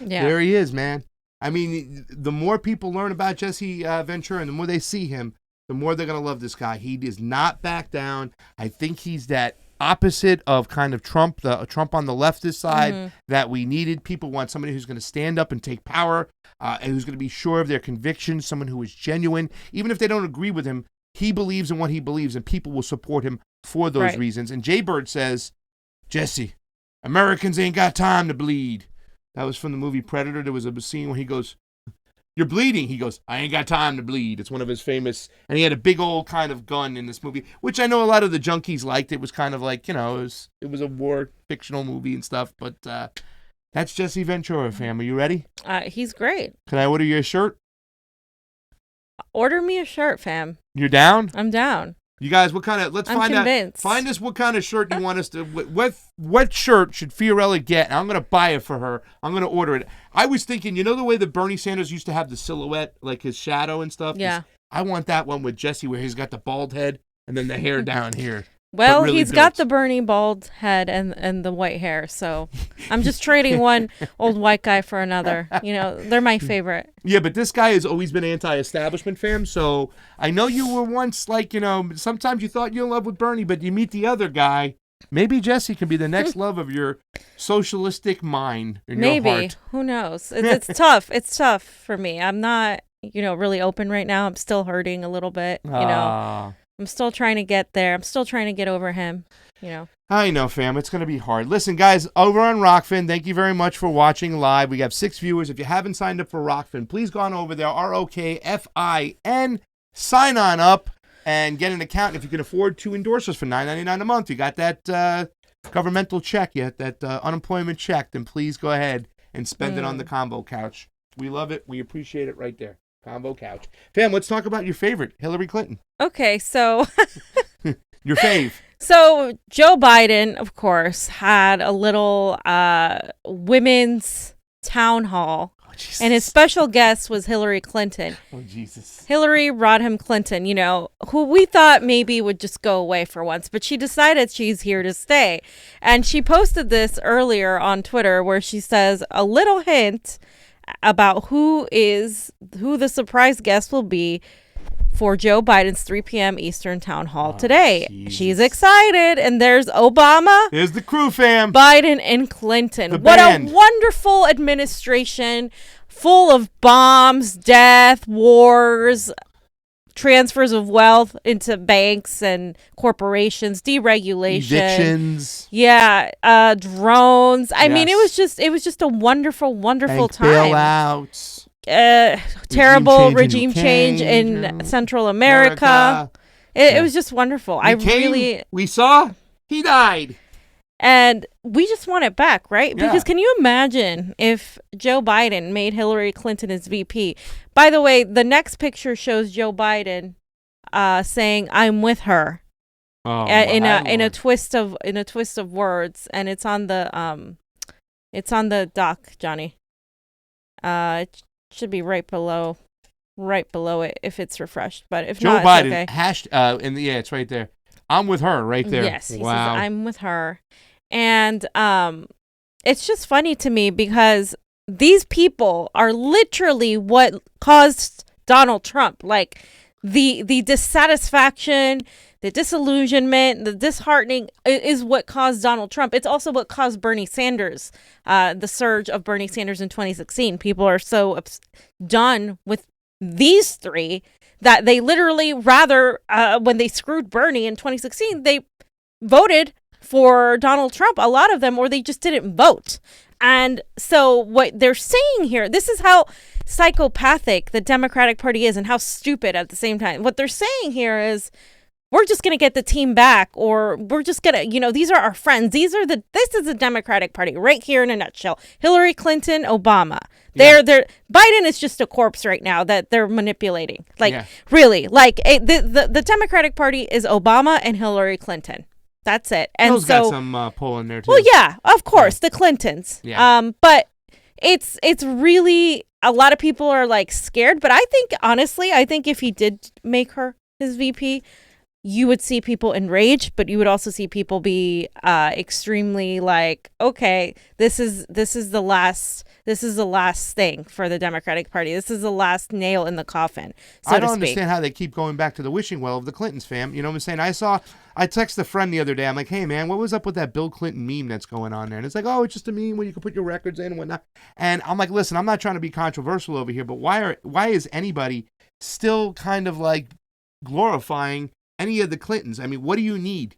There he is, man. I mean, the more people learn about Jesse Ventura and the more they see him, the more they're going to love this guy. He does not back down. I think he's that opposite of kind of Trump, the Trump on the leftist side that we needed. People want somebody who's going to stand up and take power, and who's going to be sure of their convictions, someone who is genuine. Even if they don't agree with him, he believes in what he believes, and people will support him for those reasons. And Jay Bird says, Jesse, Americans ain't got time to bleed. That was from the movie Predator. There was a scene where he goes, "You're bleeding." He goes, "I ain't got time to bleed." It's one of his famous, and he had a big old kind of gun in this movie, which I know a lot of the junkies liked. It was kind of like, it was a war fictional movie and stuff, but that's Jesse Ventura, fam. Are you ready? He's great. Can I order you a shirt? Order me a shirt, fam. You're down? I'm down. You guys, what kind of, let's I'm find convinced. out. Find us what kind of shirt you want us to, what shirt should Fiorella get? And I'm going to buy it for her. I'm going to order it. I was thinking, the way that Bernie Sanders used to have the silhouette, like his shadow and stuff? Yeah. I want that one with Jesse where he's got the bald head and then the hair down here. Well, really he's got the Bernie bald head and the white hair, so I'm just trading one old white guy for another. They're my favorite. Yeah, but this guy has always been anti-establishment, fam, so I know you were once like, sometimes you thought you're in love with Bernie, but you meet the other guy. Maybe Jesse can be the next love of your socialistic mind in your heart. Who knows? It's tough. It's tough for me. I'm not, really open right now. I'm still hurting a little bit, I'm still trying to get there. I'm still trying to get over him, I know, fam. It's going to be hard. Listen, guys, over on ROKFIN, thank you very much for watching live. We have 6 viewers. If you haven't signed up for ROKFIN, please go on over there, ROKFIN. Sign on up and get an account. If you can afford to endorse us for $9.99 a month, you got that governmental check yet, that unemployment check, then please go ahead and spend it on the CONVO couch. We love it. We appreciate it right there. CONVO couch. Fam, let's talk about your favorite, Hillary Clinton. Okay, so... Your fave. So Joe Biden, of course, had a little women's town hall. Oh, Jesus. And his special guest was Hillary Clinton. Oh, Jesus. Hillary Rodham Clinton, who we thought maybe would just go away for once, but she decided she's here to stay. And she posted this earlier on Twitter where she says a little hint about who the surprise guest will be for Joe Biden's 3 p.m. Eastern town hall today. Jesus. She's excited, and there's Obama. There's the crew, fam. Biden and Clinton. The what band. A wonderful administration, full of bombs, death, wars, transfers of wealth into banks and corporations, deregulation, evictions, drones. I mean, it was just a wonderful bank time. Bailouts, terrible regime change in Central America. It was just wonderful. We saw he died. And we just want it back, right? Yeah. Because can you imagine if Joe Biden made Hillary Clinton his VP? By the way, the next picture shows Joe Biden saying "I'm with her" in a twist of words, and it's on the doc, Johnny. It should be right below it if it's refreshed, but if Joe not, Biden it's okay. It's right there. I'm with her right there. Yes, he says I'm with her. And it's just funny to me because these people are literally what caused Donald Trump. Like the dissatisfaction, the disillusionment, the disheartening is what caused Donald Trump. It's also what caused Bernie Sanders, the surge of Bernie Sanders in 2016. People are so done with these three that they literally when they screwed Bernie in 2016, they voted for Donald Trump, a lot of them, or they just didn't vote. And so what they're saying here, this is how psychopathic the Democratic Party is and how stupid at the same time. What they're saying here is we're just going to get the team back, or we're just going to, these are our friends. This is the Democratic Party right here in a nutshell. Hillary Clinton, Obama. Biden is just a corpse right now that they're manipulating. Really, the Democratic Party is Obama and Hillary Clinton. That's it. And Bill's got some pull in there too. Well, yeah, of course, the Clintons. Yeah. But it's really, a lot of people are scared. But I think if he did make her his VP, you would see people enraged, but you would also see people be extremely okay, this is the last thing for the Democratic Party. This is the last nail in the coffin. I don't understand how they keep going back to the wishing well of the Clintons, fam. You know what I'm saying? I texted a friend the other day. I'm like, hey man, what was up with that Bill Clinton meme that's going on there? And it's like, oh, it's just a meme where you can put your records in and whatnot. And I'm like, listen, I'm not trying to be controversial over here, but why is anybody still kind of glorifying any of the Clintons? I mean, what do you need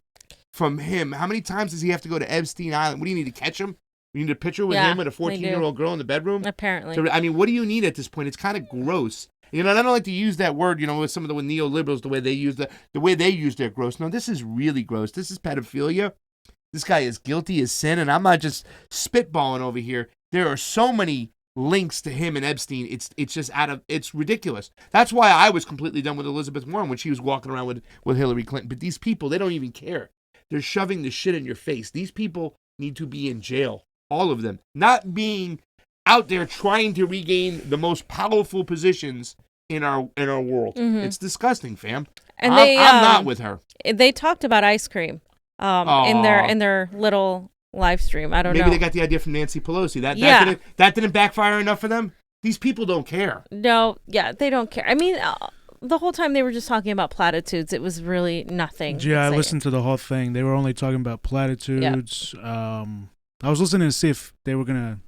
from him. How many times does he have to go to Epstein Island? What do you need to catch him? You need a picture with him and a 14-year-old girl in the bedroom? Apparently. I mean, what do you need at this point? It's kind of gross. You know, and I don't like to use that word, you know, with some of the neoliberals, the way they use their gross. No, this is really gross. This is pedophilia. This guy is guilty as sin, and I'm not just spitballing over here. There are so many links to him and Epstein. It's just it's ridiculous. That's why I was completely done with Elizabeth Warren when she was walking around with Hillary Clinton. But these people, they don't even care. They're shoving the shit in your face. These people need to be in jail. All of them. Not being out there trying to regain the most powerful positions in our world. Mm-hmm. It's disgusting, fam. And I'm not with her. They talked about ice cream in their little live stream. I don't know. Maybe they got the idea from Nancy Pelosi. That didn't backfire enough for them? These people don't care. No, yeah, they don't care. I mean, the whole time they were just talking about platitudes. It was really nothing. Yeah, I listened to the whole thing. They were only talking about platitudes. Yeah. I was listening to see if they were going to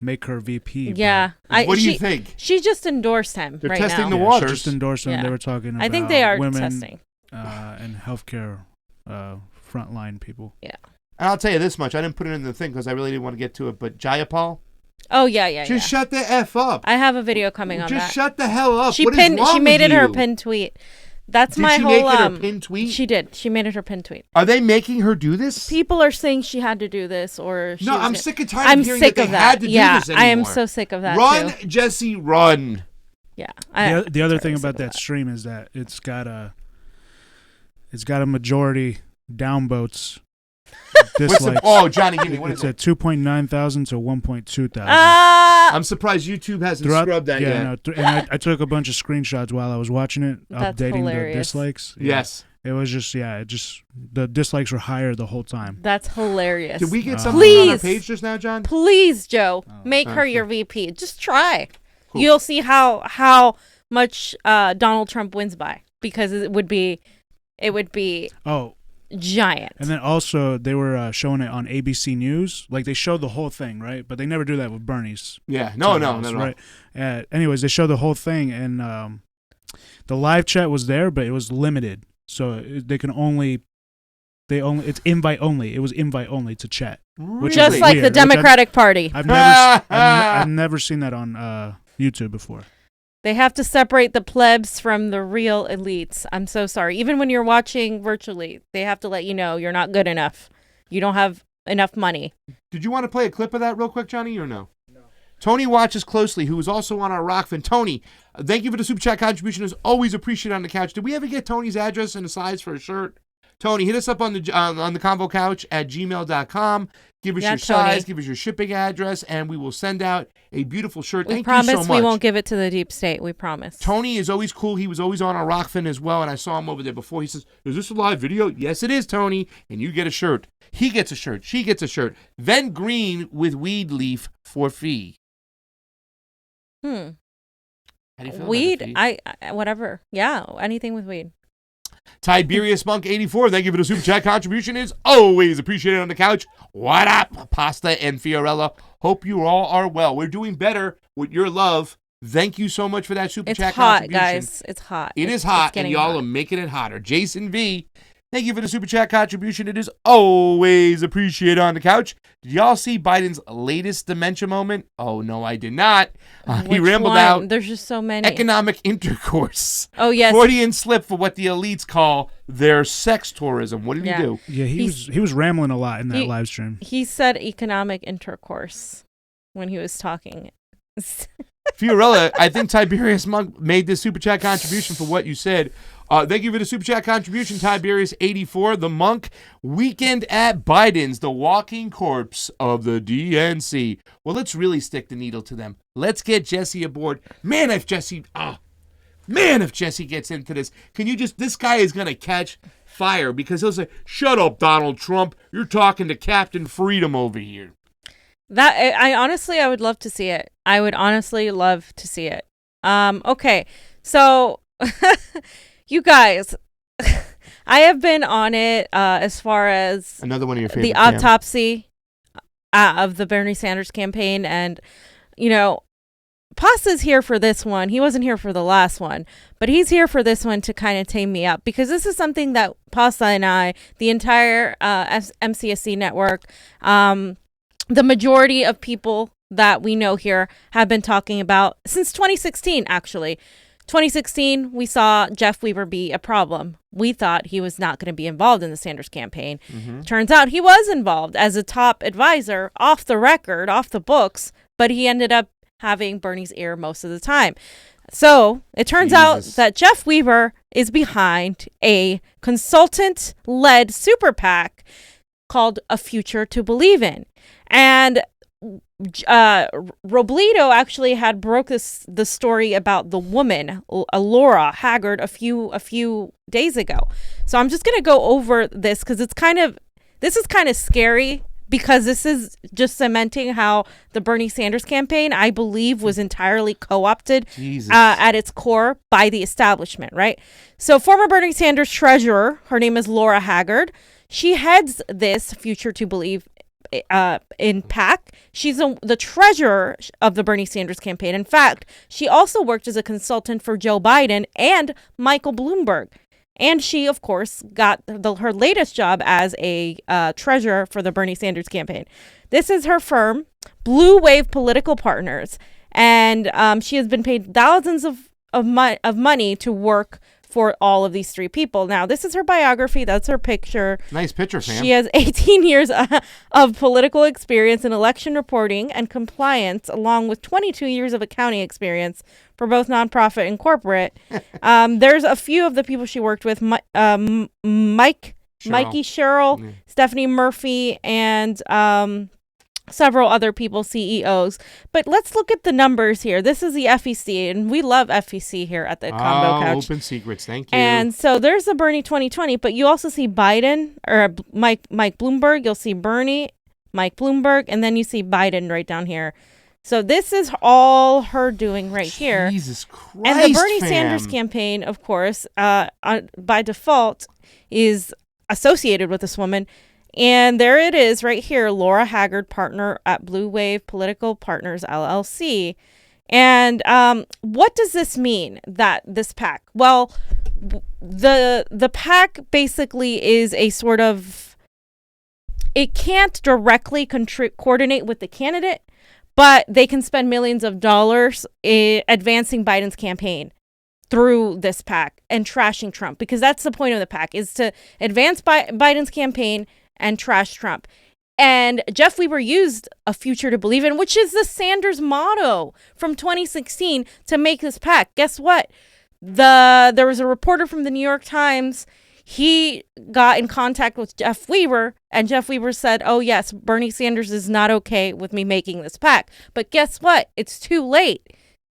make her VP. Yeah. What do you think? She just endorsed him. They're right testing now. the waters. She just endorsed him. Yeah. They were talking about I think they are women testing. And healthcare frontline people. Yeah. And I'll tell you this much. I didn't put it in the thing because I really didn't want to get to it. But Jayapal. Oh, yeah. Just shut the F up. I have a video coming on that. Just shut the hell up. She made it her pinned tweet. That's did my she whole. Make it her pinned tweet? She did. She made it her pinned tweet. Are they making her do this? People are saying she had to do this, or no. I'm sick and tired of hearing that they had to do this anymore. I am so sick of that. Run, too. Jesse, run. Yeah. The other thing about that stream is that it's got a majority downvotes. Johnny, give me what it's at 2.9 thousand to 1.2 thousand. I'm surprised YouTube hasn't scrubbed that yet. No, and I took a bunch of screenshots while I was watching it, updating hilarious. The dislikes. Yes. It was just, the dislikes were higher the whole time. That's hilarious. Did we get something on our page just now, John? Please, Joe, make her your VP. Just try. Cool. You'll see how much Donald Trump wins by, because it would be giant. And then also they were showing it on ABC News. Like, they showed the whole thing, right? But they never do that with Bernie's. Yeah. No. Right. Anyways, they showed the whole thing, and the live chat was there, but it was limited. So it's invite only. It was invite only to chat. Really? Just like weird, the Democratic Party. I've never seen that on YouTube before. They have to separate the plebs from the real elites. I'm so sorry. Even when you're watching virtually, they have to let you know you're not good enough. You don't have enough money. Did you want to play a clip of that real quick, Johnny, or no? No. Tony watches closely, who is also on our ROKFIN. Tony, thank you for the super chat contribution. Is always appreciated on the couch. Did we ever get Tony's address and a size for a shirt? Tony, hit us up on the CONVO couch at gmail.com. Give us your size, give us your shipping address, and we will send out a beautiful shirt. Thank you so much. We promise we won't give it to the deep state. We promise. Tony is always cool. He was always on our ROKFIN as well, and I saw him over there before. He says, is this a live video? Yes, it is, Tony. And you get a shirt. He gets a shirt. She gets a shirt. Then green with weed leaf for fee. How do you feel weed? about that, I whatever. Yeah, anything with weed. Tiberius Monk 84, thank you for the super chat contribution. Is always appreciated on the couch. What up, Pasta and Fiorella? Hope you all are well. We're doing better with your love. Thank you so much for that super chat contribution. It's hot, guys. It's hot. It is hot, and y'all are making it hotter. Jason V, thank you for the super chat contribution. It is always appreciated on the couch. Did y'all see Biden's latest dementia moment? Oh, no, I did not. He rambled out. There's just so many. Economic intercourse. Oh, yes. Freudian slip for what the elites call their sex tourism. What did he do? Yeah, he was rambling a lot in that live stream. He said economic intercourse when he was talking. Fiorella, I think Tiberius Monk made this super chat contribution for what you said. Thank you for the super chat contribution, Tiberius 84. The Monk, weekend at Biden's, the walking corpse of the DNC. Well, let's really stick the needle to them. Let's get Jesse aboard. Man, if Jesse gets into this, this guy is going to catch fire because he'll say, shut up, Donald Trump. You're talking to Captain Freedom over here. I would love to see it. I would honestly love to see it. Okay, so you guys, I have been on it as far as another one of your favorite. The autopsy of the Bernie Sanders campaign, and Pasta's here for this one. He wasn't here for the last one, but he's here for this one to kind of tame me up, because this is something that Pasta and I, the entire MCSC network, the majority of people that we know here have been talking about since 2016, actually. 2016, we saw Jeff Weaver be a problem. We thought he was not going to be involved in the Sanders campaign. Turns out he was involved as a top advisor, off the record, off the books, but he ended up having Bernie's ear most of the time. So it turns out that Jeff Weaver is behind a consultant-led super PAC called A Future to Believe In. And Robledo actually had broke the story about the woman, Laura Haggard, a few days ago. So I'm just going to go over this because this is kind of scary, because this is just cementing how the Bernie Sanders campaign, I believe, was entirely co-opted at its core by the establishment, right? So former Bernie Sanders treasurer, her name is Laura Haggard. She heads this Future to Believe in PAC. She's the treasurer of the Bernie Sanders campaign. In fact, she also worked as a consultant for Joe Biden and Michael Bloomberg. And she, of course, got her latest job as a treasurer for the Bernie Sanders campaign. This is her firm, Blue Wave Political Partners. And she has been paid thousands of money to work for all of these three people. Now, this is her biography. That's her picture. Nice picture, fam. She has 18 years of political experience in election reporting and compliance, along with 22 years of accounting experience for both nonprofit and corporate. There's a few of the people she worked with, Mikey Sherrill, Stephanie Murphy, and several other people, CEOs. But let's look at the numbers here. This is the FEC, and we love FEC here at the Convo Couch. Open secrets, thank you. And so there's the Bernie 2020, but you also see Biden, or Mike Bloomberg. You'll see Bernie, Mike Bloomberg, and then you see Biden right down here. So this is all her doing right here. Jesus Christ, and the Bernie Sanders campaign, of course, by default, is associated with this woman. And there it is right here, Laura Haggard, partner at Blue Wave Political Partners, LLC. And what does this mean, that this PAC? Well, the PAC basically is a sort of, it can't directly coordinate with the candidate, but they can spend millions of dollars advancing Biden's campaign through this PAC and trashing Trump, because that's the point of the PAC, is to advance Biden's campaign and trash Trump. And Jeff Weaver used A Future to Believe In, which is the Sanders motto from 2016, to make this PAC. Guess what? There was a reporter from the New York Times. He got in contact with Jeff Weaver, and Jeff Weaver said, oh, yes, Bernie Sanders is not okay with me making this PAC. But guess what? It's too late,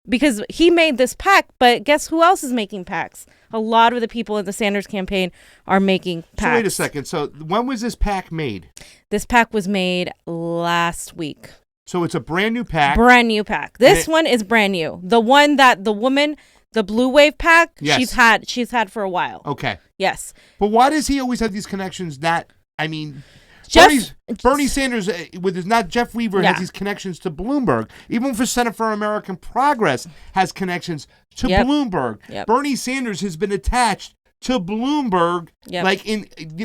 because he made this PAC, but guess who else is making PACs? A lot of the people in the Sanders campaign are making PACs. So wait a second. So when was this PAC made? This PAC was made last week. So it's a brand new PAC? Brand new PAC. This one is brand new. The one that the woman, the Blue Wave PAC, she's had for a while. Okay. Yes. But why does he always have these connections that, I mean... Bernie Sanders, Jeff Weaver has these connections to Bloomberg. Even for Center for American Progress has connections to Bloomberg. Yep. Bernie Sanders has been attached to Bloomberg, like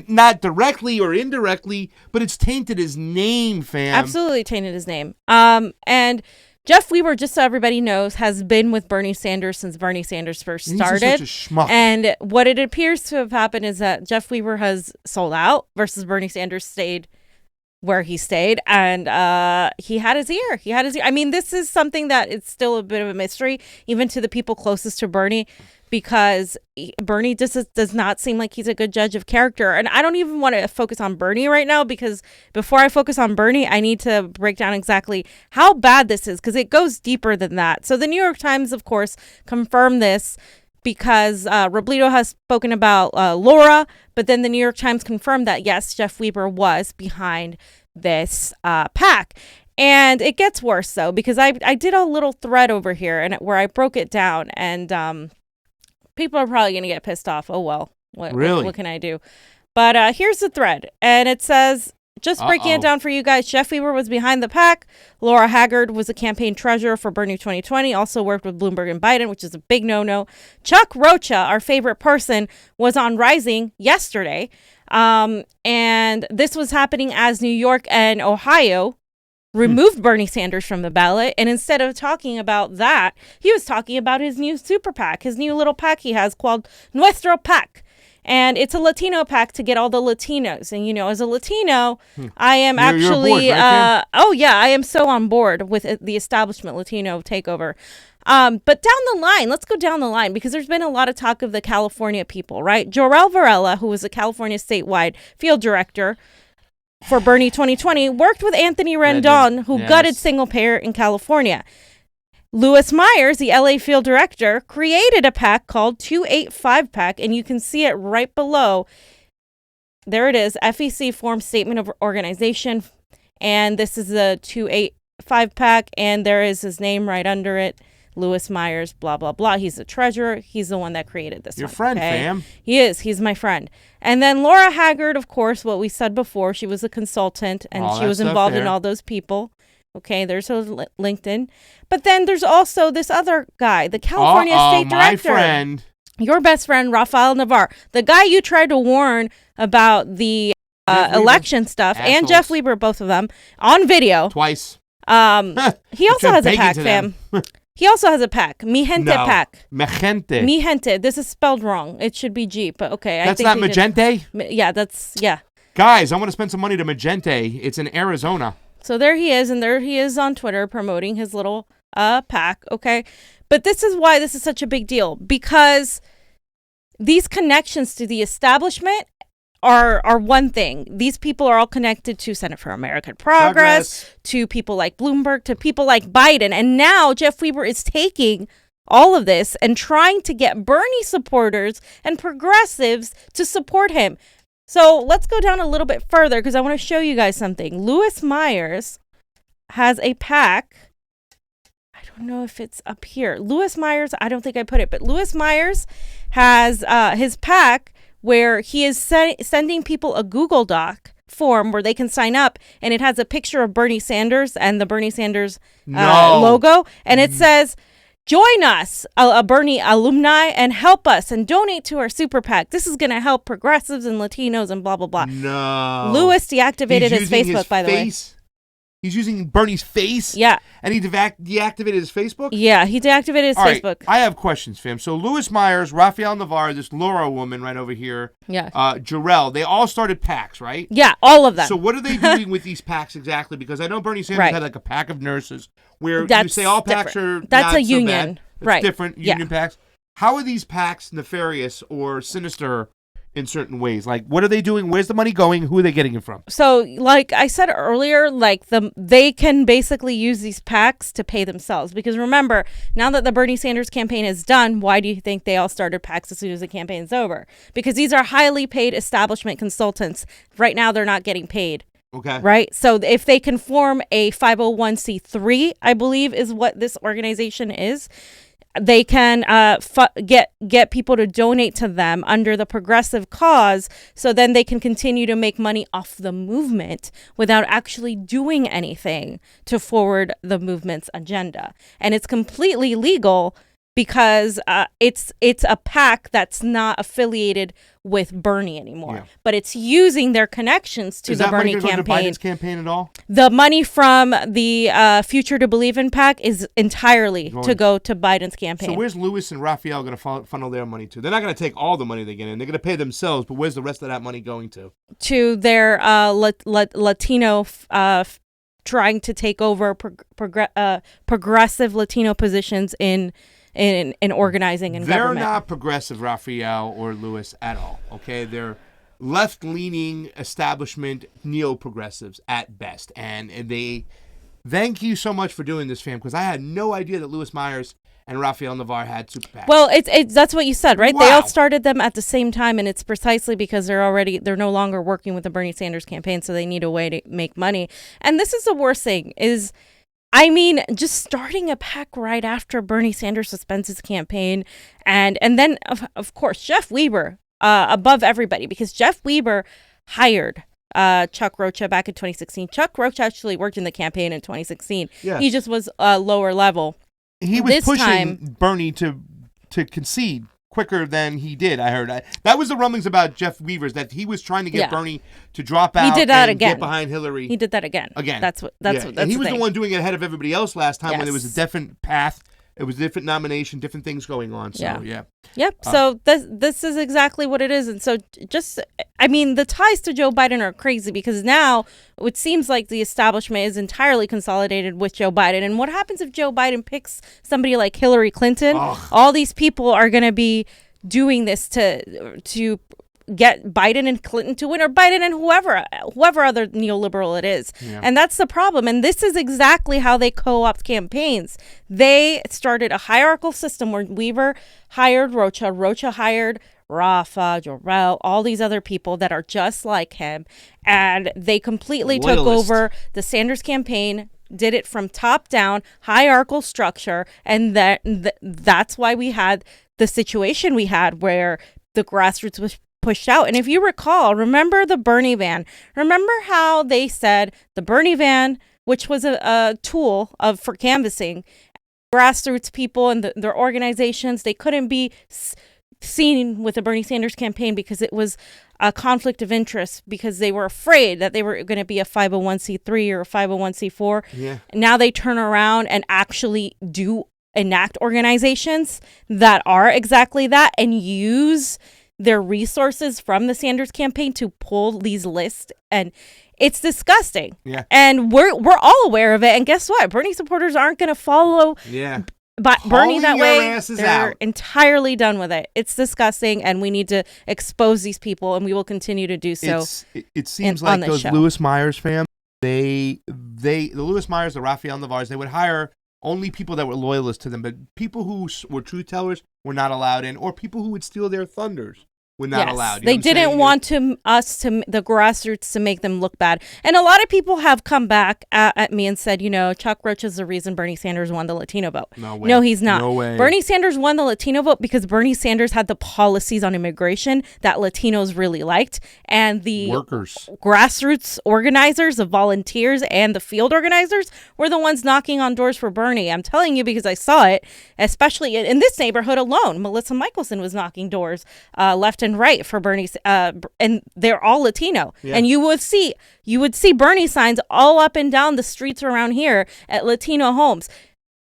not directly or indirectly, but it's tainted his name, fam. Absolutely tainted his name. And Jeff Weaver, just so everybody knows, has been with Bernie Sanders since Bernie Sanders first started. He's such a schmuck. And what it appears to have happened is that Jeff Weaver has sold out versus Bernie Sanders stayed where he stayed. And he had his ear. I mean, this is something that it's still a bit of a mystery, even to the people closest to Bernie, because Bernie just does not seem like he's a good judge of character. And I don't even want to focus on Bernie right now, because before I focus on Bernie, I need to break down exactly how bad this is, because it goes deeper than that. So the New York Times, of course, confirmed this, because Robledo has spoken about Laura, but then the New York Times confirmed that, yes, Jeff Weaver was behind this PAC. And it gets worse, though, because I did a little thread over here and where I broke it down, and people are probably going to get pissed off. Oh, well, what can I do? But here's the thread. And it says, just breaking it down for you guys. Jeff Weaver was behind the PAC. Laura Haggard was a campaign treasurer for Bernie 2020, also worked with Bloomberg and Biden, which is a big no-no. Chuck Rocha, our favorite person, was on Rising yesterday. And this was happening as New York and Ohio removed Bernie Sanders from the ballot. And instead of talking about that, he was talking about his new Super PAC, his new little PAC he has called Nuestro PAC. And it's a Latino PAC to get all the Latinos. And, you know, as a Latino, I am actually, you're aboard, right, I am so on board with the establishment Latino takeover. But down the line, let's go down the line, because there's been a lot of talk of the California people, right? Jorel Varela, who was a California statewide field director for Bernie 2020, worked with Anthony Rendon, who gutted single payer in California. Louis Myers, the LA field director, created a PAC called 285 PAC, and you can see it right below. There it is, FEC form statement of organization, and this is the 285 PAC, and there is his name right under it, Louis Myers, blah, blah, blah. He's the treasurer. He's the one that created this. Your friend, fam. He is. He's my friend. And then Laura Haggard, of course, what we said before, she was a consultant, and she was involved in all those people. Okay, there's her LinkedIn. But then there's also this other guy, the California state director. My friend. Your best friend, Rafael Navarre. The guy you tried to warn about the election stuff, Assholes. and Jeff Weaver, both of them, on video. Twice. He also has a PAC, fam. He also has a PAC. Mi Gente PAC. Mi Gente. Mi Gente. This is spelled wrong. It should be G, but okay. That's not Magente? Yeah, that's, yeah. Guys, I want to spend some money to Magente. It's in Arizona. So there he is, and there he is on Twitter promoting his little PAC, okay? But this is why this is such a big deal, because these connections to the establishment are one thing. These people are all connected to Center for American Progress, to people like Bloomberg, to people like Biden. And now Jeff Weaver is taking all of this and trying to get Bernie supporters and progressives to support him. So let's go down a little bit further, because I want to show you guys something. Louis Myers has a PAC. I don't know if it's up here. Louis Myers, I don't think I put it, but Louis Myers has his PAC where he is sending people a Google Doc form where they can sign up, and it has a picture of Bernie Sanders and the Bernie Sanders logo, and it says, join us, a Bernie alumni, and help us and donate to our Super PAC. This is going to help progressives and Latinos and blah, blah, blah. No. Louis deactivated his Facebook, by the way. He's using Bernie's face? Yeah. And he deactivated his Facebook? Yeah, he deactivated his Facebook. Right, I have questions, fam. So Louis Myers, Rafael Navarre, this Laura woman right over here, Jarrell, they all started PACs, right? Yeah, all of them. So what are they doing with these PACs exactly? Because I know Bernie Sanders had like a PAC of nurses where you say all PACs are That's not a union. So bad. It's right. different union PACs. How are these PACs nefarious or sinister in certain ways? Like, what are they doing? Where's the money going? Who are they getting it from? So, like I said earlier, like they can basically use these PACs to pay themselves. Because remember, now that the Bernie Sanders campaign is done, why do you think they all started PACs as soon as the campaign's over? Because these are highly paid establishment consultants. Right now, they're not getting paid. Okay. Right? So if they can form a 501c3, I believe is what this organization is, they can get people to donate to them under the progressive cause, so then they can continue to make money off the movement without actually doing anything to forward the movement's agenda. And it's completely legal because it's a PAC that's not affiliated with Bernie anymore, but it's using their connections to the Bernie campaign. Is that money going to Biden's campaign at all? The money from the Future to Believe in PAC is entirely to go to Biden's campaign. So where's Louis and Rafael going to funnel their money to? They're not going to take all the money they get in. They're going to pay themselves, but where's the rest of that money going to? To their Latino trying to take over progressive Latino positions in organizing and government. They're not progressive, Rafael or Louis, at all. Okay, they're left-leaning establishment neo-progressives at best, and they thank you so much for doing this, fam, because I had no idea that Louis Myers and Rafael Navarre had Super PACs. Well, it's that's what you said, right? Wow. They all started them at the same time, and it's precisely because they're no longer working with the Bernie Sanders campaign, so they need a way to make money. And this is the worst thing is, I mean, just starting a PAC right after Bernie Sanders suspends his campaign. And then, of course, Jeff Weaver above everybody, because Jeff Weaver hired Chuck Rocha back in 2016. Chuck Rocha actually worked in the campaign in 2016. Yes. He just was lower level. He was This pushing time- Bernie to concede quicker than he did. I heard that was the rumblings about Jeff Weavers, that he was trying to get Bernie to drop out. He did that and again. Get behind Hillary. He did that again. That's and he was the the one doing it ahead of everybody else last time when it was a Yes. different path. It was a different nomination, different things going on. So yeah. Yep. So this is exactly what it is. And so the ties to Joe Biden are crazy because now it seems like the establishment is entirely consolidated with Joe Biden. And what happens if Joe Biden picks somebody like Hillary Clinton? All these people are going to be doing this to get Biden and Clinton to win, or Biden and whoever other neoliberal it is. And that's the problem. And this is exactly how they co-opt campaigns. They started a hierarchical system where Weaver hired Rocha hired Rafa, Jarrell, all these other people that are just like him. And they completely took over the Sanders campaign, did it from top down, hierarchical structure. And that's why we had the situation we had where the grassroots was pushed out. And if you recall, remember the Bernie van. Remember how they said the Bernie van, which was a tool for canvassing, grassroots people and their organizations, they couldn't be seen with the Bernie Sanders campaign because it was a conflict of interest, because they were afraid that they were going to be a 501c3 or a 501c4. Yeah. Now they turn around and actually enact organizations that are exactly that and use their resources from the Sanders campaign to pull these lists, and it's disgusting. Yeah. And we're all aware of it. And guess what? Bernie supporters aren't going to follow Bernie that way. They're entirely done with it. It's disgusting, and we need to expose these people, and we will continue to do so. It seems like those Lewis Myers fam, the Lewis Myers, the Raphael Navars, they would hire only people that were loyalists to them, but people who were truth tellers were not allowed in, or people who would steal their thunders were not allowed. You They didn't want the grassroots to make them look bad. And a lot of people have come back at me and said, Chuck Rocha is the reason Bernie Sanders won the Latino vote. No way. No, he's not. No way. Bernie Sanders won the Latino vote because Bernie Sanders had the policies on immigration that Latinos really liked. And the workers, grassroots organizers, the volunteers, and the field organizers were the ones knocking on doors for Bernie. I'm telling you because I saw it, especially in this neighborhood alone. Melissa Michelson was knocking doors left and right for Bernie, and they're all Latino. Yeah. And you would see Bernie signs all up and down the streets around here at Latino homes.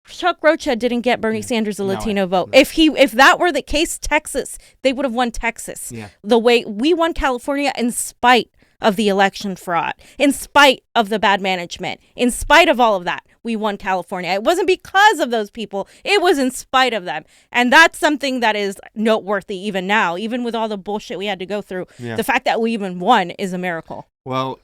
Chuck Rocha didn't get Bernie Sanders a Latino vote. No. If that were the case, Texas, they would have won Texas. Yeah. The way we won California in spite of the election fraud, in spite of the bad management, in spite of all of that, we won California. It wasn't because of those people. It was in spite of them. And that's something that is noteworthy even now, even with all the bullshit we had to go through. Yeah. The fact that we even won is a miracle. Well,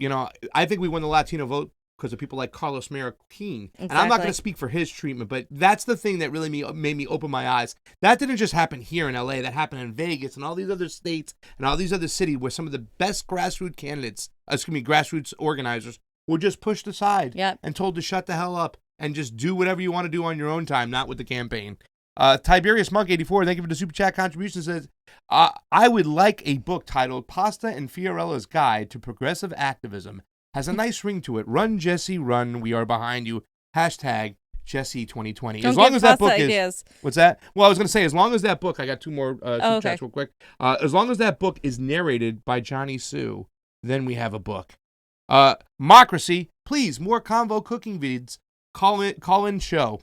I think we won the Latino vote because of people like Carlos Marroquin. Exactly. And I'm not going to speak for his treatment, but that's the thing that really made me open my eyes. That didn't just happen here in LA. That happened in Vegas and all these other states and all these other cities where some of the best grassroots organizers were just pushed aside and told to shut the hell up and just do whatever you want to do on your own time, not with the campaign. Tiberius Monk 84, thank you for the super chat contribution, says, I would like a book titled Pasta and Fiorella's Guide to Progressive Activism. Has a nice ring to it. Run, Jesse, run. We are behind you. Hashtag Jesse 2020. Don't as long get as that book ideas. What's that? Well, I was going to say, as long as that book, I got two more super chats real quick. As long as that book is narrated by Johnny Sue, then we have a book. Democracy, please, more Convo cooking vids. Call in show.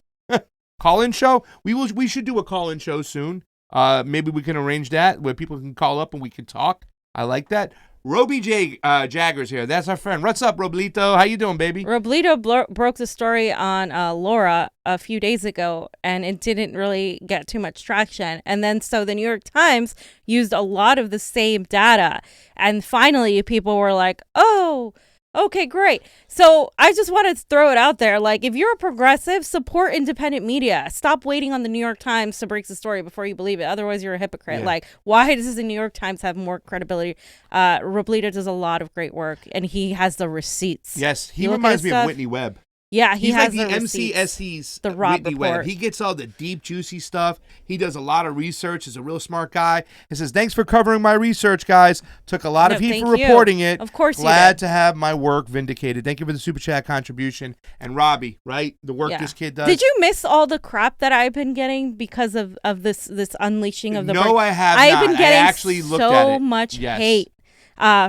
Call in show. We should do a call in show soon. Maybe we can arrange that where people can call up and we can talk. I like that. Roby Jaggers here. That's our friend. What's up, Roblito? How you doing, baby? Roblito broke the story on Laura a few days ago, and it didn't really get too much traction. And then so the New York Times used a lot of the same data. And finally, people were like, oh, okay, great. So I just want to throw it out there. Like, if you're a progressive, support independent media. Stop waiting on the New York Times to break the story before you believe it. Otherwise, you're a hypocrite. Yeah. Like, why does the New York Times have more credibility? Roblito does a lot of great work, and he has the receipts. Yes, he You look reminds at me stuff- of Whitney Webb. Yeah, He's has like the receipts. MCSE's The Rob Whitney report. Webb. He gets all the deep, juicy stuff. He does a lot of research. He's a real smart guy. He says, thanks for covering my research, guys. Took a lot of heat for reporting it. Of course Glad to have my work vindicated. Thank you for the Super Chat contribution. And Robbie, right? The work this kid does. Did you miss all the crap that I've been getting because of this unleashing of the No, I have I've not. been getting I actually looked at so it. much Yes. hate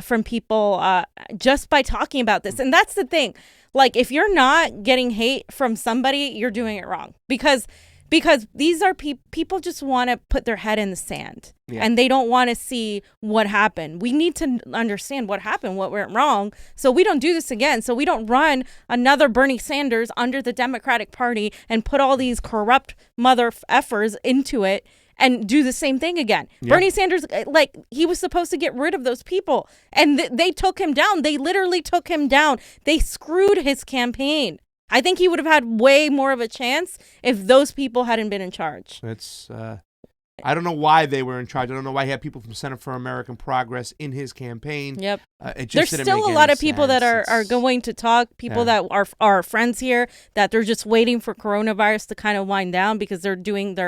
from people just by talking about this. And that's the thing. Like, if you're not getting hate from somebody, you're doing it wrong. Because these are people just want to put their head in the sand. Yeah. And they don't want to see what happened. We need to understand what happened, what went wrong, so we don't do this again. So we don't run another Bernie Sanders under the Democratic Party and put all these corrupt mother effers into it and do the same thing again. Yeah. Bernie Sanders, like, he was supposed to get rid of those people, and they took him down. They literally took him down. They screwed his campaign. I think he would have had way more of a chance if those people hadn't been in charge. It's I don't know why they were in charge. I don't know why he had people from Center for American Progress in his campaign. Yep. It just There's didn't still make a any lot of people that sense. are going to talk, people that are friends here, that they're just waiting for coronavirus to kind of wind down because they're doing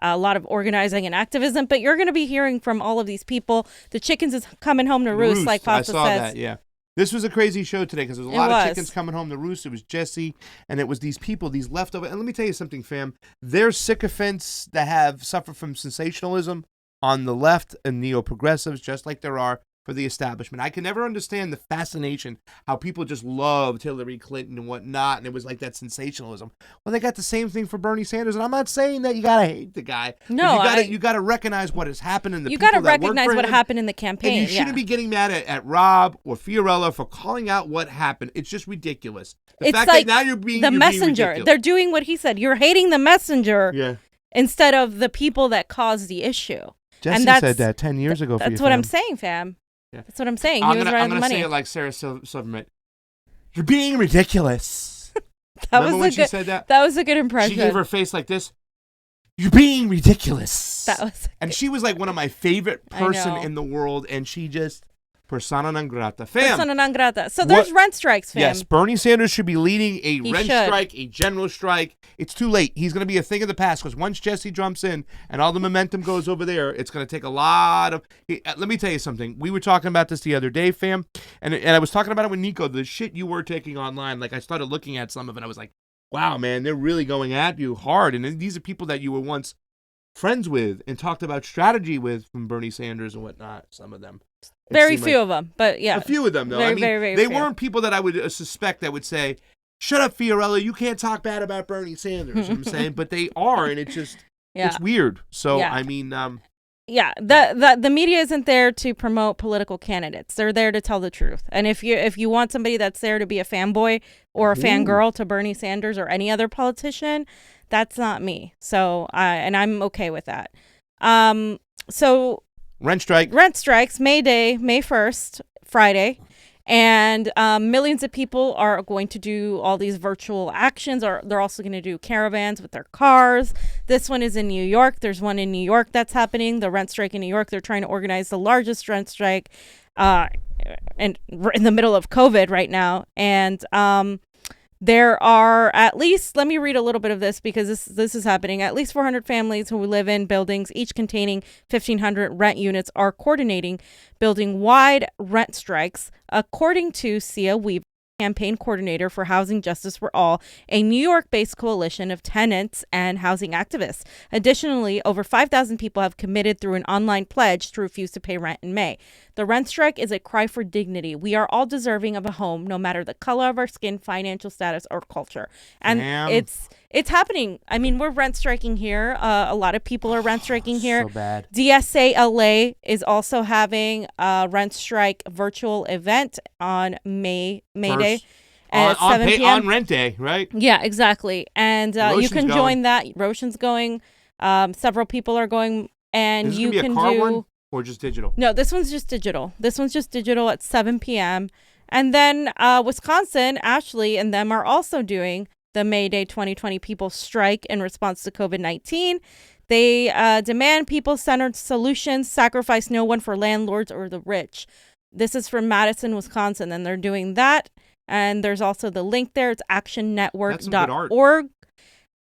a lot of organizing and activism. But you're going to be hearing from all of these people. The chickens is coming home to roost, like Pasta I saw says. that, yeah. This was a crazy show today because there was a lot of chickens coming home to roost. It was Jesse, and it was these people, these leftover. And let me tell you something, fam. There's sycophants that have suffered from sensationalism on the left and neo-progressives, just like there are for the establishment. I can never understand the fascination, how people just loved Hillary Clinton and whatnot, and it was like that sensationalism. Well, they got the same thing for Bernie Sanders, and I'm not saying that you gotta hate the guy. No, you gotta recognize what has happened in the you people got to that work recognize for what him. happened in the campaign. And you shouldn't be getting mad at Rob or Fiorella for calling out what happened. It's just ridiculous. The It's fact like that now you're being the messenger. ridiculous. They're doing what he said. You're hating the messenger instead of the people that caused the issue. Jesse said that 10 years ago. That's what I'm saying, fam. Yeah. That's what I'm saying. I'm He was gonna, right I'm on the gonna money. say it like Sarah Silverman. You're being ridiculous. That Remember was when a she good, said that? That was a good impression. She gave her face like this. You're being ridiculous. That was and she was like one of my favorite person know. in the world, and she just persona non grata. Fam. Persona non grata. So there's rent strikes, fam. Yes, Bernie Sanders should be leading a He rent should. strike, a general strike. It's too late. He's going to be a thing of the past because once Jesse jumps in and all the momentum goes over there, it's going to take a lot of... Let me tell you something. We were talking about this the other day, fam, and I was talking about it with Nico, the shit you were taking online. Like, I started looking at some of it. I was like, wow, man, they're really going at you hard. And these are people that you were once friends with and talked about strategy with from Bernie Sanders and whatnot, some of them. Very few of them, but yeah. A few of them, though. Very, I mean, very they few. weren't people that I would suspect that would say, shut up, Fiorella, you can't talk bad about Bernie Sanders. You know what I'm saying? But they are, and it's just, it's weird. So, I mean... yeah, the media isn't there to promote political candidates. They're there to tell the truth. And if you want somebody that's there to be a fanboy or a fangirl to Bernie Sanders or any other politician, that's not me. So, and I'm okay with that. So... Rent strikes, May 1st, Friday. And millions of people are going to do all these virtual actions, or they're also going to do caravans with their cars. This one is in New York. There's one in New York that's happening. The rent strike in New York. They're trying to organize the largest rent strike in the middle of COVID right now. And there are at least, let me read a little bit of this because this is happening. At least 400 families who live in buildings, each containing 1,500 rent units, are coordinating building-wide rent strikes, according to Sia Weaver, campaign coordinator for Housing Justice for All, a New York-based coalition of tenants and housing activists. Additionally, over 5,000 people have committed through an online pledge to refuse to pay rent in May. The rent strike is a cry for dignity. We are all deserving of a home, no matter the color of our skin, financial status, or culture. And it's happening. I mean, we're rent striking here. A lot of people are rent striking here. So bad. DSA LA is also having a rent strike virtual event on May Day. At 7 p.m. On rent day, right? Yeah, exactly. And you can Roshan's join that. Roshan's going. Several people are going. And you can do... one or just digital? No, this one's just digital. This one's just digital at 7 p.m. And then Wisconsin, Ashley, and them are also doing the May Day 2020 People Strike in response to COVID-19. They demand people-centered solutions, sacrifice no one for landlords or the rich. This is from Madison, Wisconsin, and they're doing that. And there's also the link there. It's That's some good art. actionnetwork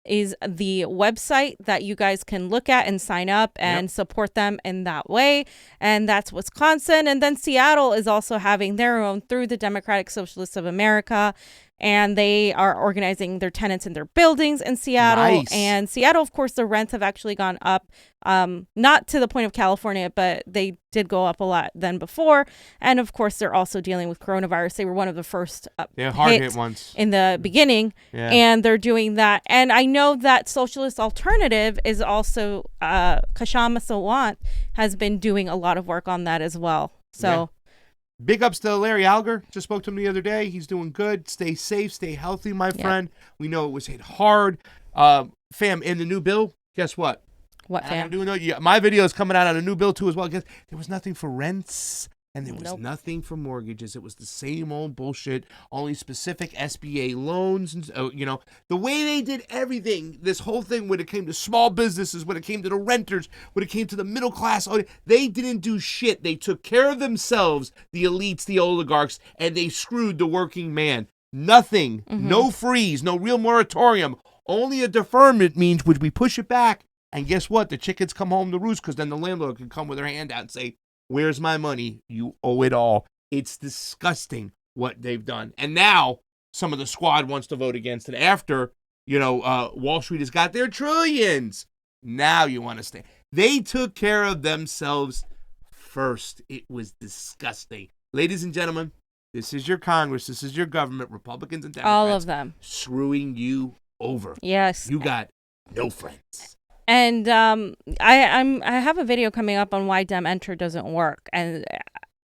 is the website that you guys can look at and sign up and support them in that way. And that's Wisconsin. And then Seattle is also having their own through the Democratic Socialists of America. And they are organizing their tenants in their buildings in Seattle. Nice. And Seattle, of course, the rents have actually gone up, not to the point of California, but they did go up a lot than before. And of course, they're also dealing with coronavirus. They were one of the first hard hit ones in the beginning. Yeah. And they're doing that. And I know that Socialist Alternative is also, Kashama Sawant has been doing a lot of work on that as well. So. Big ups to Larry Alger. Just spoke to him the other day. He's doing good. Stay safe. Stay healthy, my friend. We know it was hit hard. Fam, in the new bill, guess what? What, fam? My video is coming out on a new bill, too, as well. Guess there was nothing for rents, and there was nothing for mortgages. It was the same old bullshit, only specific SBA loans. And the way they did everything, this whole thing when it came to small businesses, when it came to the renters, when it came to the middle class, they didn't do shit. They took care of themselves, the elites, the oligarchs, and they screwed the working man. Nothing, no freeze, no real moratorium, only a deferment means would we push it back. And guess what? The chickens come home to roost because then the landlord can come with her hand out and say, "Where's my money? You owe it all." It's disgusting what they've done. And now some of the squad wants to vote against it after, Wall Street has got their trillions. Now you want to stay. They took care of themselves first. It was disgusting. Ladies and gentlemen, this is your Congress. This is your government, Republicans and Democrats. All of them. Screwing you over. Yes. You got no friends. And I have a video coming up on why Dem Enter doesn't work, and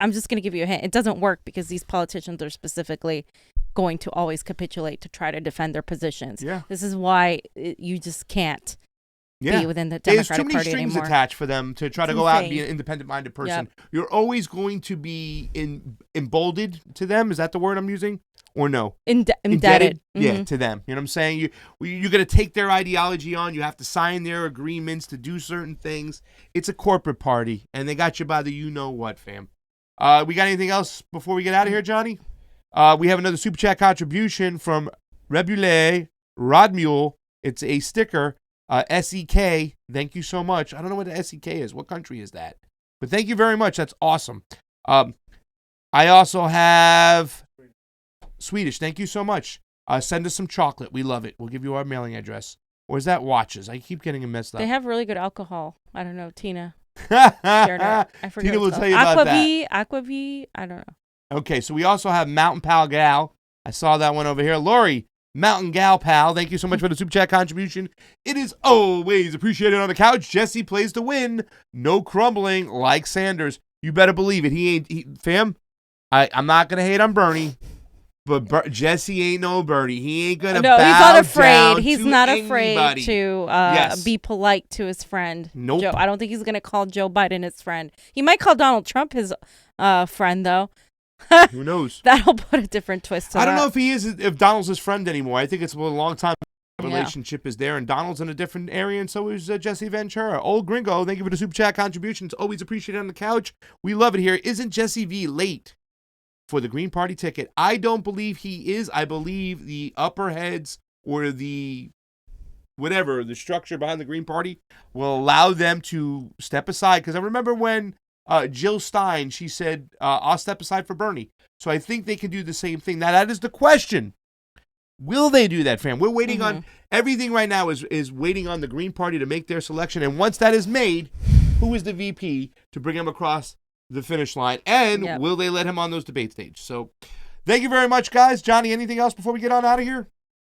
I'm just going to give you a hint. It doesn't work because these politicians are specifically going to always capitulate to try to defend their positions. Yeah. This is why you just can't be within the Democratic Party anymore. There's too many strings attached for them to try to go out and be an independent-minded person. Yep. You're always going to be emboldened to them. Is that the word I'm using? Or no? Indebted. Yeah, to them. You know what I'm saying? You're going to take their ideology on. You have to sign their agreements to do certain things. It's a corporate party, and they got you by the you-know-what, fam. We got anything else before we get out of here, Johnny? We have another Super Chat contribution from Rebule Rodmule. It's a sticker, SEK. Thank you so much. I don't know what the SEK is. What country is that? But thank you very much. That's awesome. I also have Swedish. Thank you so much. Send us some chocolate. We love it. We'll give you our mailing address. Or is that watches? I keep getting them messed up. They have really good alcohol. I don't know. Tina. I forget. Tina will tell you about that. Aquavie. I don't know. Okay, so we also have Mountain Pal Gal. I saw that one over here. Lori, Mountain Gal Pal, thank you so much for the Super Chat contribution. It is always appreciated on the couch. Jesse plays to win. No crumbling like Sanders. You better believe it. Fam, I'm not going to hate on Bernie. But Jesse ain't no Bernie. He ain't gonna. No, bow he's not afraid. Down he's to not anybody. afraid to be polite to his friend. Nope. Joe. I don't think he's gonna call Joe Biden his friend. He might call Donald Trump his friend, though. Who knows? That'll put a different twist to I that. don't know if Donald's his friend anymore. I think it's a long time relationship is there, and Donald's in a different area, and so is Jesse Ventura. Old Gringo, thank you for the Super Chat contributions. Always appreciated on the couch. We love it here. Isn't Jesse V late for the Green Party ticket? I don't believe he is. I believe the upper heads or the structure behind the Green Party will allow them to step aside. Because I remember when Jill Stein, she said, I'll step aside for Bernie. So I think they can do the same thing. Now, that is the question. Will they do that, fam? We're waiting on everything right now is waiting on the Green Party to make their selection. And once that is made, who is the VP to bring him across the finish line, and will they let him on those debate stage? So thank you very much, guys. Johnny, anything else before we get on out of here?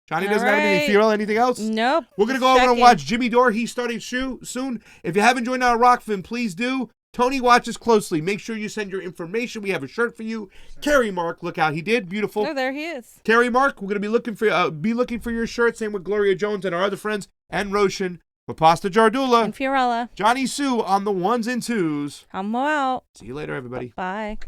Johnny doesn't have anything. Fiorella, anything else? Nope. We're going to go over and watch Jimmy Dore. He's starting soon. If you haven't joined our ROKFIN, please do. Tony watches closely. Make sure you send your information. We have a shirt for you. Carrie Mark, look out. He did. Beautiful. Oh, there he is. Carrie Mark, we're going to be looking for your shirt. Same with Gloria Jones and our other friends. And Roshan. For Pasta Jardula. And Fiorella. Johnny Sue on the ones and twos. I'm out. See you later, everybody. Bye.